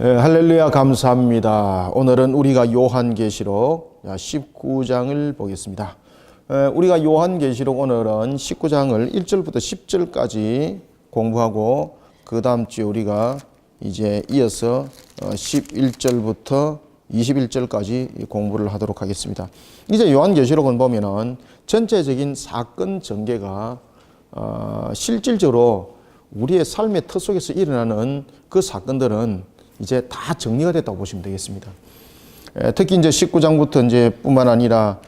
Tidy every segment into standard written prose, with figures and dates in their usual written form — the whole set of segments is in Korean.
할렐루야 감사합니다. 오늘은 우리가 요한계시록 19장을 보겠습니다. 우리가 요한계시록 오늘은 19장을 1절부터 10절까지 공부하고 그 다음 주에 우리가 이제 이어서 11절부터 21절까지 공부를 하도록 하겠습니다. 이제 요한계시록은 보면은 전체적인 사건 전개가 실질적으로 우리의 삶의 터 속에서 일어나는 그 사건들은 이제 다 정리가 됐다고 보시면 되겠습니다. 특히 이제 19장부터 이제 뿐만 아니라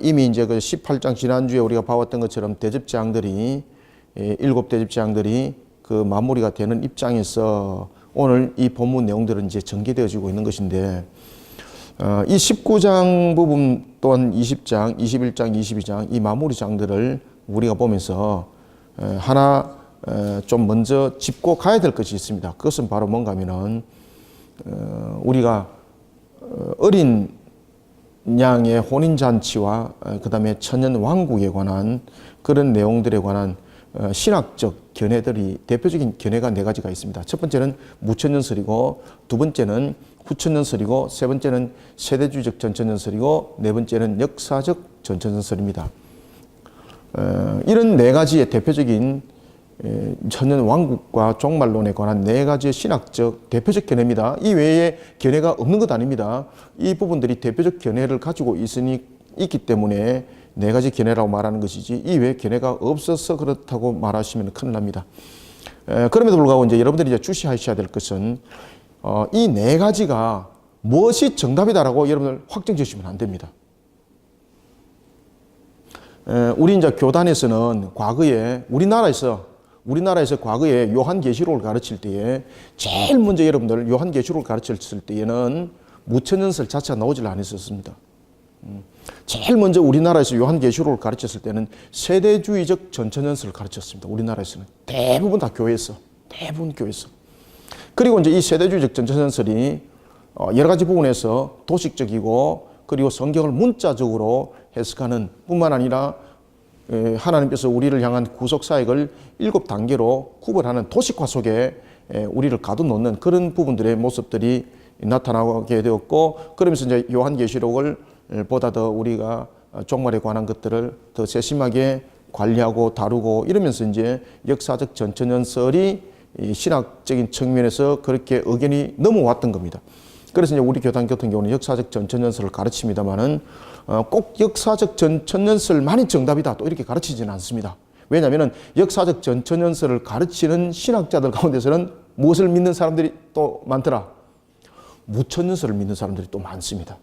이미 이제 그 18장 지난주에 우리가 봐왔던 것처럼 대접재앙들이 일곱 대접재앙들이 그 마무리가 되는 입장에서 오늘 이 본문 내용들은 이제 전개되어지고 있는 것인데 이 19장 부분 또한 20장, 21장, 22장 이 마무리 장들을 우리가 보면서 하나 좀 먼저 짚고 가야 될 것이 있습니다. 그것은 바로 뭔가 하면은 우리가 어린 양의 혼인잔치와 그 다음에 천년왕국에 관한 그런 내용들에 관한 신학적 견해들이 대표적인 견해가 네 가지가 있습니다. 첫 번째는 무천년설이고 두 번째는 후천년설이고 세 번째는 세대주의적 전천년설이고 네 번째는 역사적 전천년설입니다. 이런 네 가지의 대표적인 천년왕국과 종말론에 관한 네 가지의 신학적 대표적 견해입니다. 이 외에 견해가 없는 것 아닙니다. 이 부분들이 대표적 견해를 가지고 있기 때문에 네 가지 견해라고 말하는 것이지 이 외에 견해가 없어서 그렇다고 말하시면 큰일 납니다. 그럼에도 불구하고 이제 여러분들이 이제 주시하셔야 될 것은 이 네 가지가 무엇이 정답이다라고 여러분들 확정 지으시면 안 됩니다. 우리 이제 교단에서는 과거에 우리나라에서 과거에 요한계시록을 가르칠 때에 제일 먼저 여러분들 요한계시록을 가르쳤을 때에는 무천년설 자체가 나오질 않았었습니다. 제일 먼저 우리나라에서 요한계시록을 가르쳤을 때는 세대주의적 전천년설을 가르쳤습니다. 우리나라에서는 대부분 다 교회에서 그리고 이제 이 세대주의적 전천년설이 여러 가지 부분에서 도식적이고 그리고 성경을 문자적으로 해석하는 뿐만 아니라 하나님께서 우리를 향한 구속사역을 7단계로 구별하는 도식화 속에 우리를 가둬놓는 그런 부분들의 모습들이 나타나게 되었고 그러면서 이제 요한계시록을 보다 더 우리가 종말에 관한 것들을 더 세심하게 관리하고 다루고 이러면서 이제 역사적 전천년설이 신학적인 측면에서 그렇게 의견이 넘어왔던 겁니다. 그래서 이제 우리 교단 같은 경우는 역사적 전천년설을 가르칩니다만은 꼭 역사적 전천년설만이 정답이다 또 이렇게 가르치지는 않습니다. 왜냐하면 역사적 전천년설을 가르치는 신학자들 가운데서는 무엇을 믿는 사람들이 또 많더라? 무천년설을 믿는 사람들이 또 많습니다.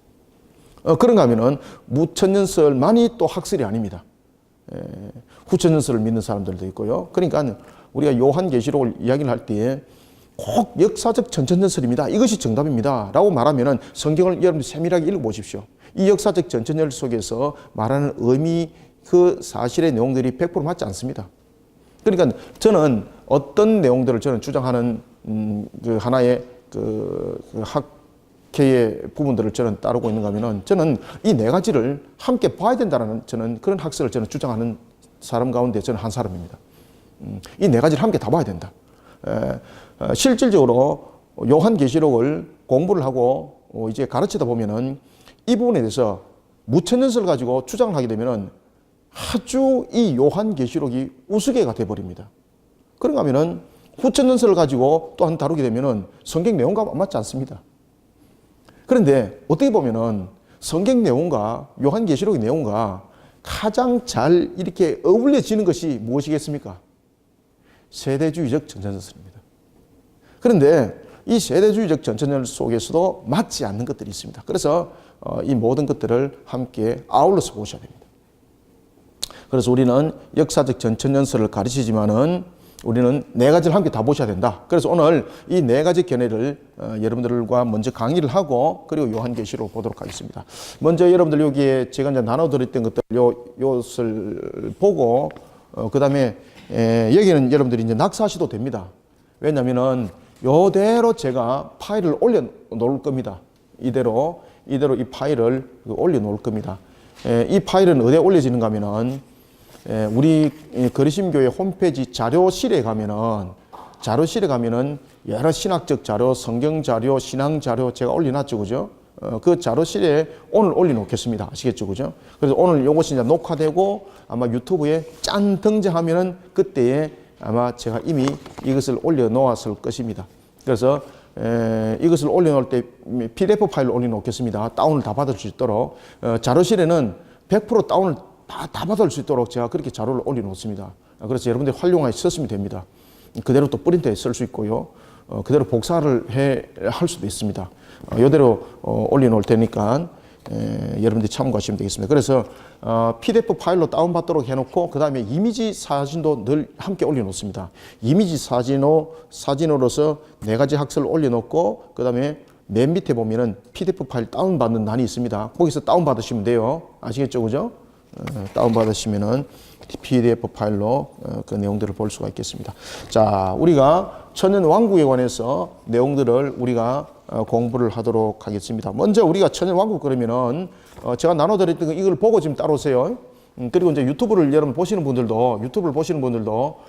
그런가 하면은 무천년설만이 또 학설이 아닙니다. 후천년설을 믿는 사람들도 있고요. 그러니까 우리가 요한계시록을 이야기를 할 때에 꼭 역사적 전천년설입니다. 이것이 정답입니다. 라고 말하면은 성경을 여러분 세밀하게 읽어보십시오. 이 역사적 전천년 속에서 말하는 의미, 그 사실의 내용들이 100% 맞지 않습니다. 그러니까 저는 어떤 내용들을 저는 주장하는 그 하나의 그 학회의 부분들을 저는 따르고 있는가 하면은 저는 이 네 가지를 함께 봐야 된다는 저는 그런 학설을 저는 주장하는 사람 가운데 저는 한 사람입니다. 이 네 가지를 함께 다 봐야 된다. 실질적으로 요한계시록을 공부를 하고 이제 가르치다 보면은 이 부분에 대해서 무천년설 가지고 주장을 하게 되면은 아주 이 요한계시록이 우스개가 돼버립니다. 그런가 하면은 후천년설을 가지고 또한 다루게 되면은 성경 내용과 맞지 않습니다. 그런데 어떻게 보면은 성경 내용과 요한계시록의 내용과 가장 잘 이렇게 어울려지는 것이 무엇이겠습니까? 세대주의적 전천년설입니다. 그런데 이 세대주의적 전천년 속에서도 맞지 않는 것들이 있습니다. 그래서 이 모든 것들을 함께 아울러서 보셔야 됩니다. 그래서 우리는 역사적 전천년설을 가르치지만은 우리는 네 가지를 함께 다 보셔야 된다. 그래서 오늘 이 네 가지 견해를 여러분들과 먼저 강의를 하고 그리고 요한계시록 보도록 하겠습니다. 먼저 여러분들 여기에 제가 이제 나눠드렸던 것들 요것을 보고 그 다음에 여기는 여러분들이 이제 낙서하셔도 됩니다. 왜냐면은 이대로 제가 파일을 올려 놓을 겁니다. 이대로 이 파일을 올려 놓을 겁니다. 이 파일은 어디에 올려지는가 하면은 우리 거리심교회 홈페이지 자료실에 가면은 자료실에 가면은 여러 신학적 자료, 성경 자료, 신앙 자료 제가 올려놨죠, 그죠? 그 자료실에 오늘 올려놓겠습니다. 아시겠죠, 그죠? 그래서 오늘 요것이 이제 녹화되고 아마 유튜브에 짠 등장하면은 그때에 아마 제가 이미 이것을 올려놓았을 것입니다. 그래서 이것을 올려놓을 때 PDF 파일을 올려놓겠습니다. 다운을 다 받을 수 있도록 자료실에는 100% 다운을 다 받을 수 있도록 제가 그렇게 자료를 올려놓습니다. 그래서 여러분들이 활용하여 썼으면 됩니다. 그대로 또 프린터에 쓸 수 있고요. 그대로 복사를 할 수도 있습니다. 이대로 올려놓을 테니까 여러분들이 참고하시면 되겠습니다. 그래서 PDF 파일로 다운받도록 해놓고 그 다음에 이미지 사진도 늘 함께 올려놓습니다. 이미지 사진으로서 4가지 학설을 올려놓고 그 다음에 맨 밑에 보면은 PDF 파일 다운받는欄이 있습니다. 거기서 다운받으시면 돼요. 아시겠죠, 그죠? 다운받으시면은 PDF 파일로 그 내용들을 볼 수가 있겠습니다. 자, 우리가 천년왕국에 관해서 내용들을 우리가 공부를 하도록 하겠습니다. 먼저 우리가 천년왕국 그러면은 제가 나눠드렸던 거 이걸 보고 지금 따라오세요. 그리고 이제 유튜브를 여러분 보시는 분들도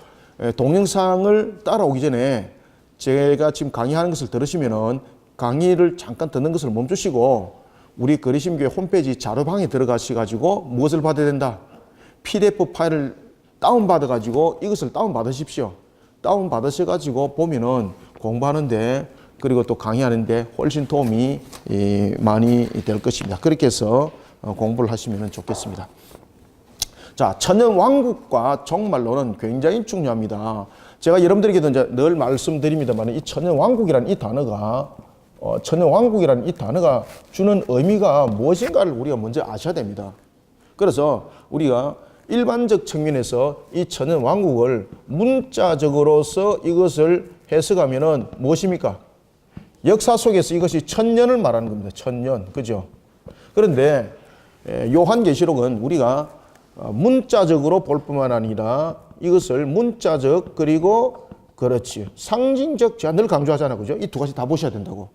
동영상을 따라오기 전에 제가 지금 강의하는 것을 들으시면은 강의를 잠깐 듣는 것을 멈추시고 우리 그리심교회 홈페이지 자료방에 들어가셔가지고 무엇을 받아야 된다? PDF 파일을 다운받아가지고 이것을 다운받으십시오. 다운받으셔가지고 보면은 공부하는데 그리고 또 강의하는데 훨씬 도움이 많이 될 것입니다. 그렇게 해서 공부를 하시면 좋겠습니다. 자, 천년왕국과 정말로는 굉장히 중요합니다. 제가 여러분들에게도 이제 늘 말씀드립니다만 이 천년왕국이라는 이 단어가 천년왕국이라는 이 단어가 주는 의미가 무엇인가를 우리가 먼저 아셔야 됩니다. 그래서 우리가 일반적 측면에서 이 천년왕국을 문자적으로서 이것을 해석하면은 무엇입니까? 역사 속에서 이것이 천년을 말하는 겁니다. 천년. 그죠? 그런데 요한계시록은 우리가 문자적으로 볼 뿐만 아니라 이것을 문자적 그리고 그렇지 상징적 제가 늘 강조하잖아요. 그죠? 이 두 가지 다 보셔야 된다고.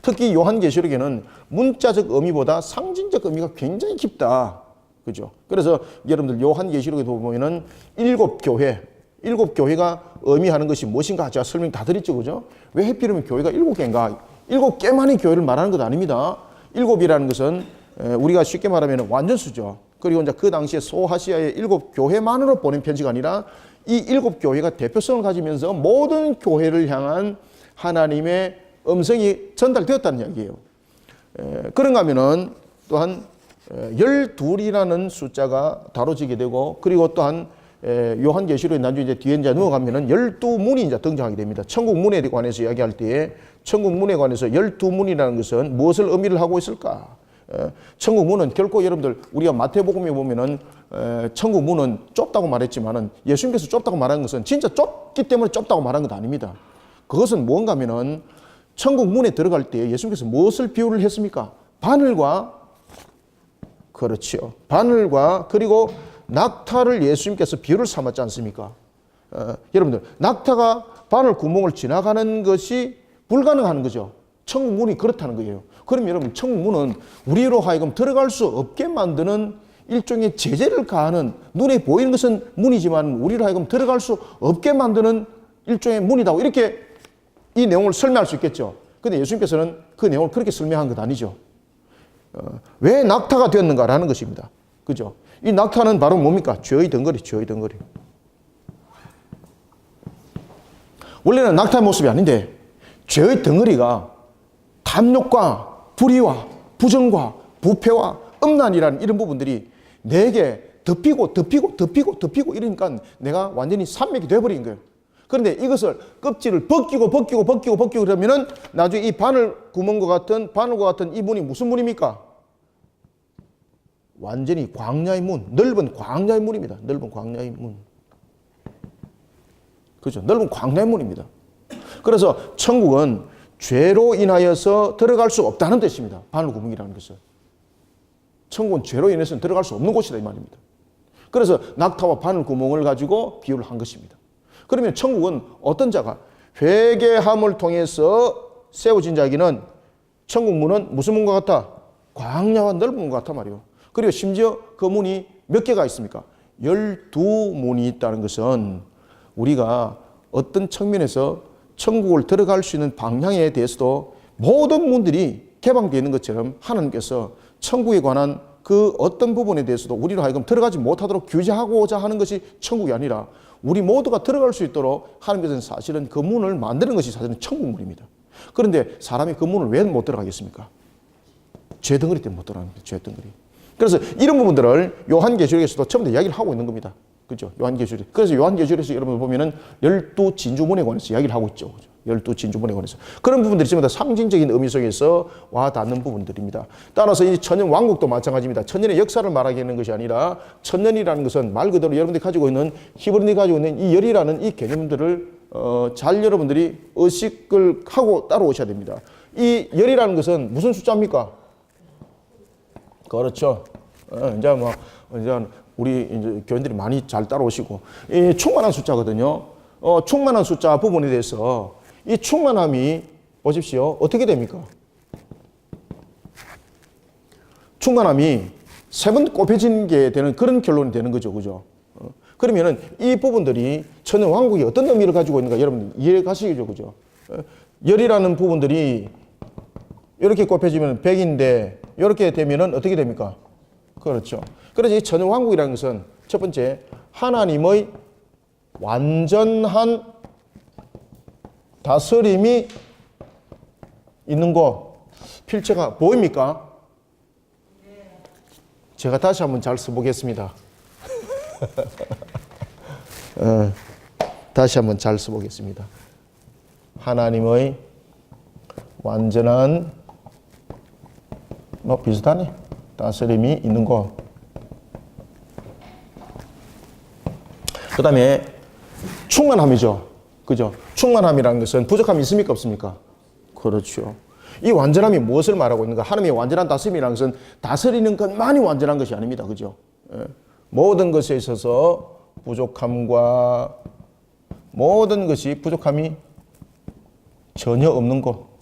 특히 요한계시록에는 문자적 의미보다 상징적 의미가 굉장히 깊다. 그죠? 그래서 여러분들 요한계시록에 보면은 7교회가 의미하는 것이 무엇인가 제가 설명 다 드렸죠. 그죠? 왜 하필이면 교회가 7개인가? 7개만의 교회를 말하는 것 아닙니다. 7이라는 것은 우리가 쉽게 말하면 완전수죠. 그리고 이제 그 당시에 소아시아의 7교회만으로 보낸 편지가 아니라 이 7교회가 대표성을 가지면서 모든 교회를 향한 하나님의 음성이 전달되었다는 이야기예요. 그런가 하면은 또한 12이라는 숫자가 다뤄지게 되고 그리고 또한 요한계시록에 나중에 이제 뒤에 이제 넘어가면은 12문이 이제 등장하게 됩니다. 천국 문에 관해서 이야기할 때에 천국 문에 관해서 12문이라는 것은 무엇을 의미를 하고 있을까? 천국 문은 결코 여러분들 우리가 마태복음에 보면은 천국 문은 좁다고 말했지만은 예수님께서 좁다고 말한 것은 진짜 좁기 때문에 좁다고 말한 것 아닙니다. 그것은 뭔가 하면은 천국 문에 들어갈 때 예수님께서 무엇을 비유를 했습니까? 바늘과 그렇지요. 바늘과 그리고 낙타를 예수님께서 비유를 삼았지 않습니까? 여러분들 낙타가 바늘 구멍을 지나가는 것이 불가능한 거죠. 천국 문이 그렇다는 거예요. 그럼 여러분 천국 문은 우리로 하여금 들어갈 수 없게 만드는 일종의 제재를 가하는 눈에 보이는 것은 문이지만 우리로 하여금 들어갈 수 없게 만드는 일종의 문이다. 이렇게 이 내용을 설명할 수 있겠죠. 그런데 예수님께서는 그 내용을 그렇게 설명한 것 아니죠. 왜 낙타가 되었는가라는 것입니다. 그죠? 이 낙타는 바로 뭡니까? 죄의 덩어리, 죄의 덩어리. 원래는 낙타의 모습이 아닌데 죄의 덩어리가 탐욕과 불의와 부정과 부패와 음란이라는 이런 부분들이 내게 덮이고 이러니까 내가 완전히 산맥이 되어버린 거예요. 그런데 이것을 껍질을 벗기고 그러면은 나중에 이 바늘과 같은 이 문이 무슨 문입니까? 완전히 광야의 문, 넓은 광야의 문입니다. 넓은 광야의 문. 그렇죠? 넓은 광야의 문입니다. 그래서 천국은 죄로 인하여서 들어갈 수 없다는 뜻입니다. 바늘구멍이라는 것은. 천국은 죄로 인해서는 들어갈 수 없는 곳이다 이 말입니다. 그래서 낙타와 바늘구멍을 가지고 비유를 한 것입니다. 그러면 천국은 어떤 자가 회개함을 통해서 세워진 자에게는 천국 문은 무슨 문과 같아? 광야와 넓은 문과 같단 말이에요. 그리고 심지어 그 문이 몇 개가 있습니까? 12문이 있다는 것은 우리가 어떤 측면에서 천국을 들어갈 수 있는 방향에 대해서도 모든 문들이 개방되어 있는 것처럼 하나님께서 천국에 관한 그 어떤 부분에 대해서도 우리로 하여금 들어가지 못하도록 규제하고자 하는 것이 천국이 아니라 우리 모두가 들어갈 수 있도록 하나님께서는 사실은 그 문을 만드는 것이 사실은 천국문입니다. 그런데 사람이 그 문을 왜 못 들어가겠습니까? 죄 덩어리 때문에 못 들어갑니다. 죄 덩어리. 그래서 이런 부분들을 요한계시록에서도 전부 다 이야기를 하고 있는 겁니다. 그죠? 요한계시록. 그래서 요한계시록에서 여러분 보면은 12진주문에 관해서 이야기를 하고 있죠. 그죠? 12진주문에 관해서. 그런 부분들이 전부 다 상징적인 의미 속에서 와 닿는 부분들입니다. 따라서 이 천년 왕국도 마찬가지입니다. 천년의 역사를 말하게 하는 것이 아니라 천년이라는 것은 말 그대로 여러분들이 가지고 있는 히브리인이 가지고 있는 이 열이라는 이 개념들을 잘 여러분들이 의식을 하고 따라오셔야 됩니다. 이 열이라는 것은 무슨 숫자입니까? 그렇죠. 이제 우리 이제 교인들이 많이 잘 따라오시고 이 충만한 숫자거든요. 충만한 숫자 부분에 대해서 이 충만함이 보십시오. 어떻게 됩니까? 충만함이 세 번 곱해진 게 되는 그런 결론이 되는 거죠. 그죠? 그러면은 이 부분들이 천년 왕국이 어떤 의미를 가지고 있는가 여러분 이해 가시겠죠. 그죠? 열이라는 부분들이 이렇게 곱해지면 100인데 이렇게 되면은 어떻게 됩니까? 그렇죠. 그래서 이 천년 왕국이라는 것은 첫 번째 하나님의 완전한 다스림이 있는 거 필체가 보입니까? 제가 다시 한번 잘 써보겠습니다. 다시 한번 잘 써보겠습니다. 하나님의 완전한 비슷하네. 다스림이 있는 것. 그 다음에 충만함이죠. 그죠? 충만함이라는 것은 부족함이 있습니까? 없습니까? 그렇죠. 이 완전함이 무엇을 말하고 있는가? 하나님의 완전한 다스림이라는 것은 다스리는 것만이 완전한 것이 아닙니다. 그죠? 모든 것에 있어서 부족함과 모든 것이 부족함이 전혀 없는 것.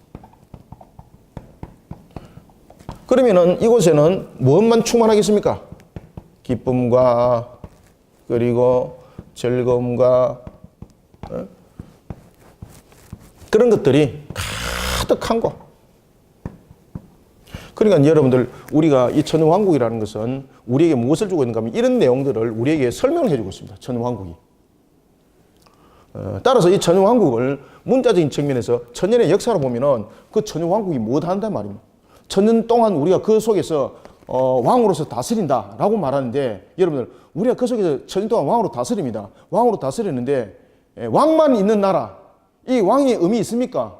그러면은 이곳에는 무엇만 충만하겠습니까? 기쁨과 그리고 즐거움과 그런 것들이 가득한 것. 그러니까 여러분들 우리가 이 천년왕국이라는 것은 우리에게 무엇을 주고 있는가 하면 이런 내용들을 우리에게 설명을 해주고 있습니다. 천년왕국이. 따라서 이 천년왕국을 문자적인 측면에서 천년의 역사로 보면은 그 천년왕국이 무엇 한단 말입니다. 천년 동안 우리가 그 속에서 왕으로서 다스린다라고 말하는데 여러분들 우리가 그 속에서 천년 동안 왕으로 다스립니다. 왕으로 다스리는데 왕만 있는 나라 이 왕의 의미 있습니까?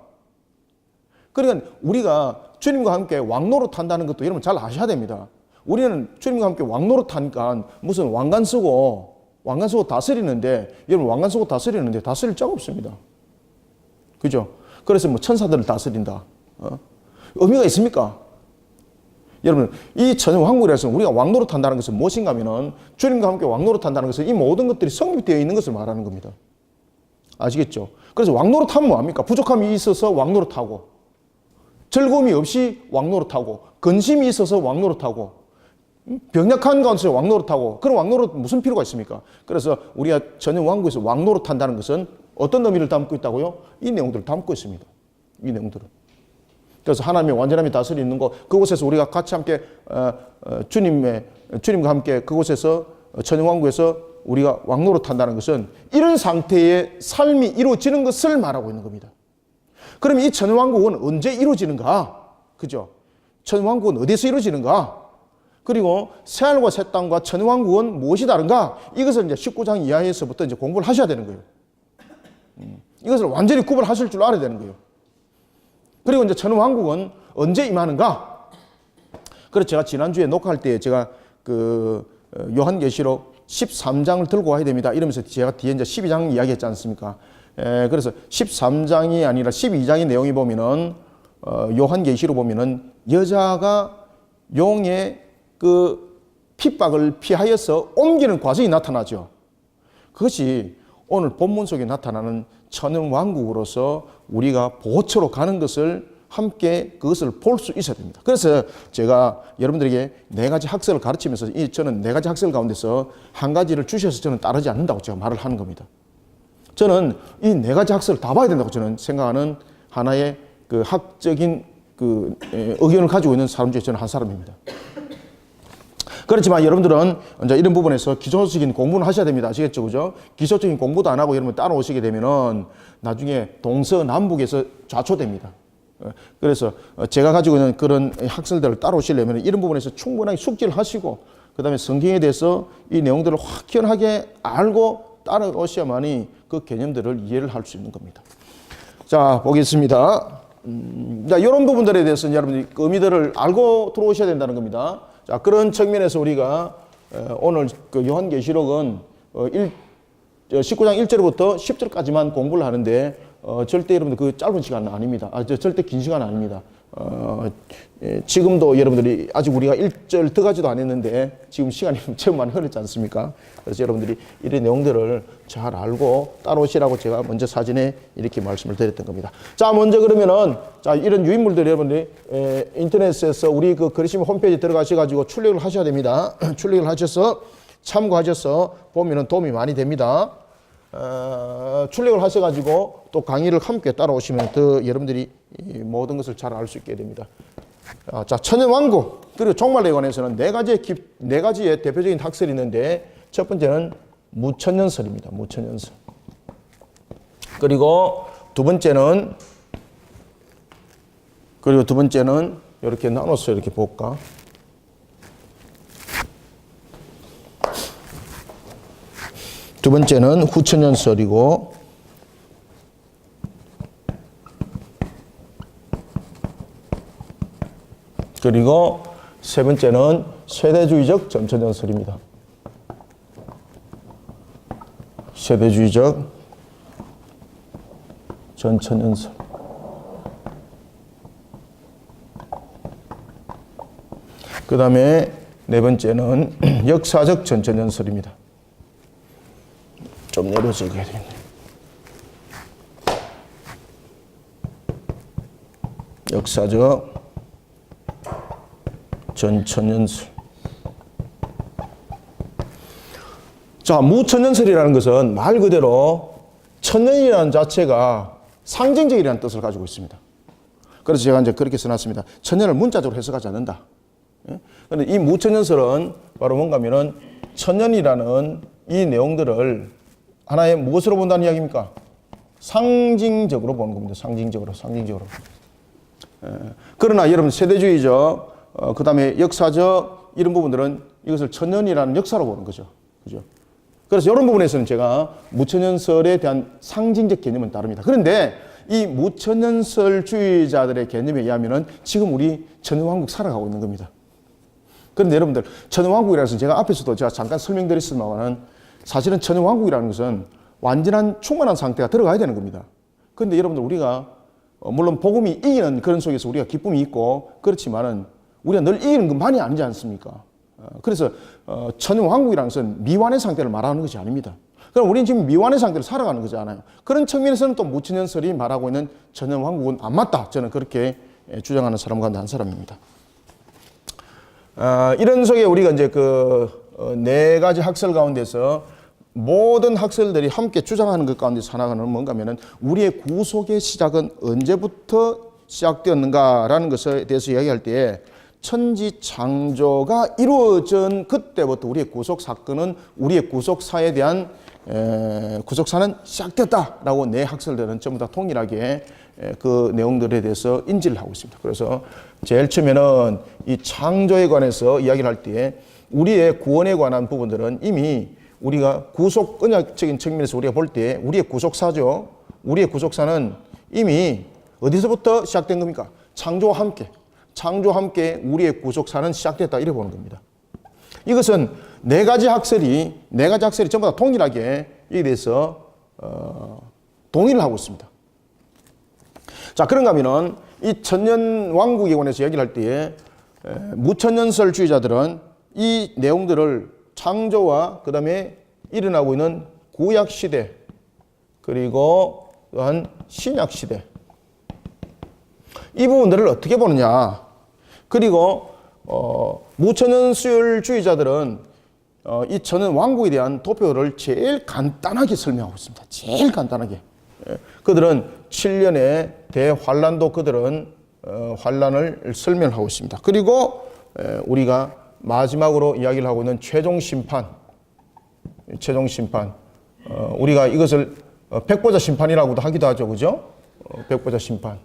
그러니까 우리가 주님과 함께 왕노릇 한다는 것도 여러분 잘 아셔야 됩니다. 우리는 주님과 함께 왕노릇 하니까 무슨 왕관 쓰고 다스리는데 여러분 왕관 쓰고 다스리는데 다스릴 자가 없습니다. 그죠? 그래서 뭐 천사들을 다스린다. 의미가 있습니까? 여러분 이 천년왕국이라서 우리가 왕노릇 한다는 것은 무엇인가 하면은 주님과 함께 왕노릇 한다는 것은 이 모든 것들이 성립되어 있는 것을 말하는 겁니다. 아시겠죠? 그래서 왕노릇 하면 뭐합니까? 부족함이 있어서 왕노릇 하고 즐거움이 없이 왕노릇 하고 근심이 있어서 왕노릇 하고 병약한 가운데서 왕노릇 하고 그런 왕노릇 무슨 필요가 있습니까? 그래서 우리가 천년왕국에서 왕노릇 한다는 것은 어떤 의미를 담고 있다고요? 이 내용들을 담고 있습니다. 이 내용들은. 그래서 하나님의 완전함이 다스리는 것, 그곳에서 우리가 같이 함께 주님과 함께 그곳에서 천년왕국에서 우리가 왕노릇 한다는 것은 이런 상태의 삶이 이루어지는 것을 말하고 있는 겁니다. 그럼 이 천년왕국은 언제 이루어지는가? 그죠? 천년왕국은 어디서 이루어지는가? 그리고 새하늘과 새 땅과 천년왕국은 무엇이 다른가? 이것을 이제 19장 이하에서부터 이제 공부를 하셔야 되는 거예요. 이것을 완전히 구분하실 줄 알아야 되는 거예요. 그리고 이제 천년왕국은 언제 임하는가? 그래서 제가 지난주에 녹화할 때 제가 요한계시록 13장을 들고 와야 됩니다. 이러면서 제가 뒤에 이제 12장 이야기했지 않습니까? 그래서 13장이 아니라 12장의 내용이 보면은, 요한계시록 보면은 여자가 용의 그 핍박을 피하여서 옮기는 과정이 나타나죠. 그것이 오늘 본문 속에 나타나는 천년왕국으로서 우리가 보초로 가는 것을 함께 그것을 볼 수 있어야 됩니다. 그래서 제가 여러분들에게 네 가지 학설을 가르치면서 저는 네 가지 학설 가운데서 한 가지를 주셔서 저는 따르지 않는다고 제가 말을 하는 겁니다. 저는 이 네 가지 학설을 다 봐야 된다고 저는 생각하는 하나의 그 학적인 그 의견을 가지고 있는 사람 중에 저는 한 사람입니다. 그렇지만 여러분들은 이제 이런 부분에서 기초적인 공부는 하셔야 됩니다. 아시겠죠? 그죠? 기초적인 공부도 안 하고 여러분 따라오시게 되면은 나중에 동서남북에서 좌초됩니다. 그래서 제가 가지고 있는 그런 학설들을 따라오시려면 이런 부분에서 충분하게 숙지를 하시고 그 다음에 성경에 대해서 이 내용들을 확연하게 알고 따라오셔야만이 그 개념들을 이해를 할 수 있는 겁니다. 자, 보겠습니다. 자, 이런 부분들에 대해서는 여러분들이 의미들을 알고 들어오셔야 된다는 겁니다. 자, 그런 측면에서 우리가 오늘 그 요한계시록은 19장 1절부터 10절까지만 공부를 하는데 절대 여러분들 그 짧은 시간은 아닙니다. 절대 긴 시간은 아닙니다. 지금도 여러분들이 아직 우리가 1절 더 가지도 않았는데 지금 시간이 처음 많이 흐르지 않습니까? 그래서 여러분들이 이런 내용들을 잘 알고 따라오시라고 제가 먼저 사전에 이렇게 말씀을 드렸던 겁니다. 자, 먼저 그러면은 자, 이런 유인물들 여러분들이 인터넷에서 우리 그 그리심 홈페이지 들어가셔가지고 출력을 하셔야 됩니다. 출력을 하셔서 참고하셔서 보면은 도움이 많이 됩니다. 출력을 하셔가지고 또 강의를 함께 따라오시면 더 여러분들이 모든 것을 잘 알 수 있게 됩니다. 자, 천연왕국 그리고 종말에 관해서는 네 가지의 대표적인 학설이 있는데 첫 번째는 무천년설입니다. 무천년설. 그리고 두 번째는 이렇게 나눠서 이렇게 볼까? 두 번째는 후천년설이고 그리고 세 번째는 세대주의적 전천년설입니다. 세대주의적 전천년설. 그 다음에 네 번째는 역사적 전천년설입니다. 좀 내려서 해야 되겠네. 역사적 전천년설. 자, 무천년설이라는 것은 말 그대로 천년이라는 자체가 상징적이라는 뜻을 가지고 있습니다. 그래서 제가 이제 그렇게 써놨습니다. 천년을 문자적으로 해석하지 않는다. 그런데 이 무천년설은 바로 뭔가 하면은 천년이라는 이 내용들을 하나의 무엇으로 본다는 이야기입니까? 상징적으로 보는 겁니다. 상징적으로. 그러나 여러분 세대주의적 그 다음에 역사적 이런 부분들은 이것을 천년이라는 역사로 보는 거죠. 그죠? 그래서 이런 부분에서는 제가 무천년설에 대한 상징적 개념은 다릅니다. 그런데 이 무천년설주의자들의 개념에 의하면은 지금 우리 천년왕국 살아가고 있는 겁니다. 그런데 여러분들 천년왕국이라는 것은 제가 앞에서도 제가 잠깐 설명드렸습니다만은 사실은 천년왕국이라는 것은 완전한 충만한 상태가 들어가야 되는 겁니다. 그런데 여러분들 우리가 물론 복음이 이기는 그런 속에서 우리가 기쁨이 있고 그렇지만은 우리가 늘 이기는 것만이 아니지 않습니까? 그래서 천년왕국이라는 것은 미완의 상태를 말하는 것이 아닙니다. 그럼 우리는 지금 미완의 상태를 살아가는 거잖아요. 그런 측면에서는 또 무천년설이 말하고 있는 천년왕국은 안 맞다. 저는 그렇게 주장하는 사람 가운데 한 사람입니다. 이런 속에 우리가 이제 네 가지 학설 가운데서 모든 학설들이 함께 주장하는 것 가운데서 하나가 뭔가 하면은 우리의 구속의 시작은 언제부터 시작되었는가라는 것에 대해서 이야기할 때에 천지 창조가 이루어진 그때부터 우리의 구속 사건은 우리의 구속사에 대한 구속사는 시작됐다라고 네 학설들은 전부 다 동일하게 그 내용들에 대해서 인지를 하고 있습니다. 그래서 제일 처음에는 이 창조에 관해서 이야기를 할 때에 우리의 구원에 관한 부분들은 이미 우리가 구속 언약적인 측면에서 우리가 볼 때 우리의 구속사죠. 우리의 구속사는 이미 어디서부터 시작된 겁니까? 창조와 함께 우리의 구속사는 시작됐다 이렇게 보는 겁니다. 이것은 네 가지 학설이 전부 다 동일하게 이에 대해서 동의를 하고 있습니다. 자, 그런가 하면은 이 천년왕국에 관해서 얘기를 할 때에 무천년설주의자들은 이 내용들을 창조와 그 다음에 일어나고 있는 구약시대 그리고 또한 신약시대 이 부분들을 어떻게 보느냐. 그리고 무천년설주의자들은 이 천연 왕국에 대한 도표를 제일 간단하게 설명하고 있습니다. 제일 간단하게. 그들은 7년의 대환란도 그들은 환란을 설명하고 있습니다. 그리고 우리가 마지막으로 이야기를 하고 있는 최종 심판. 우리가 이것을 백보자 심판이라고도 하기도 하죠. 그죠? 백보자 심판.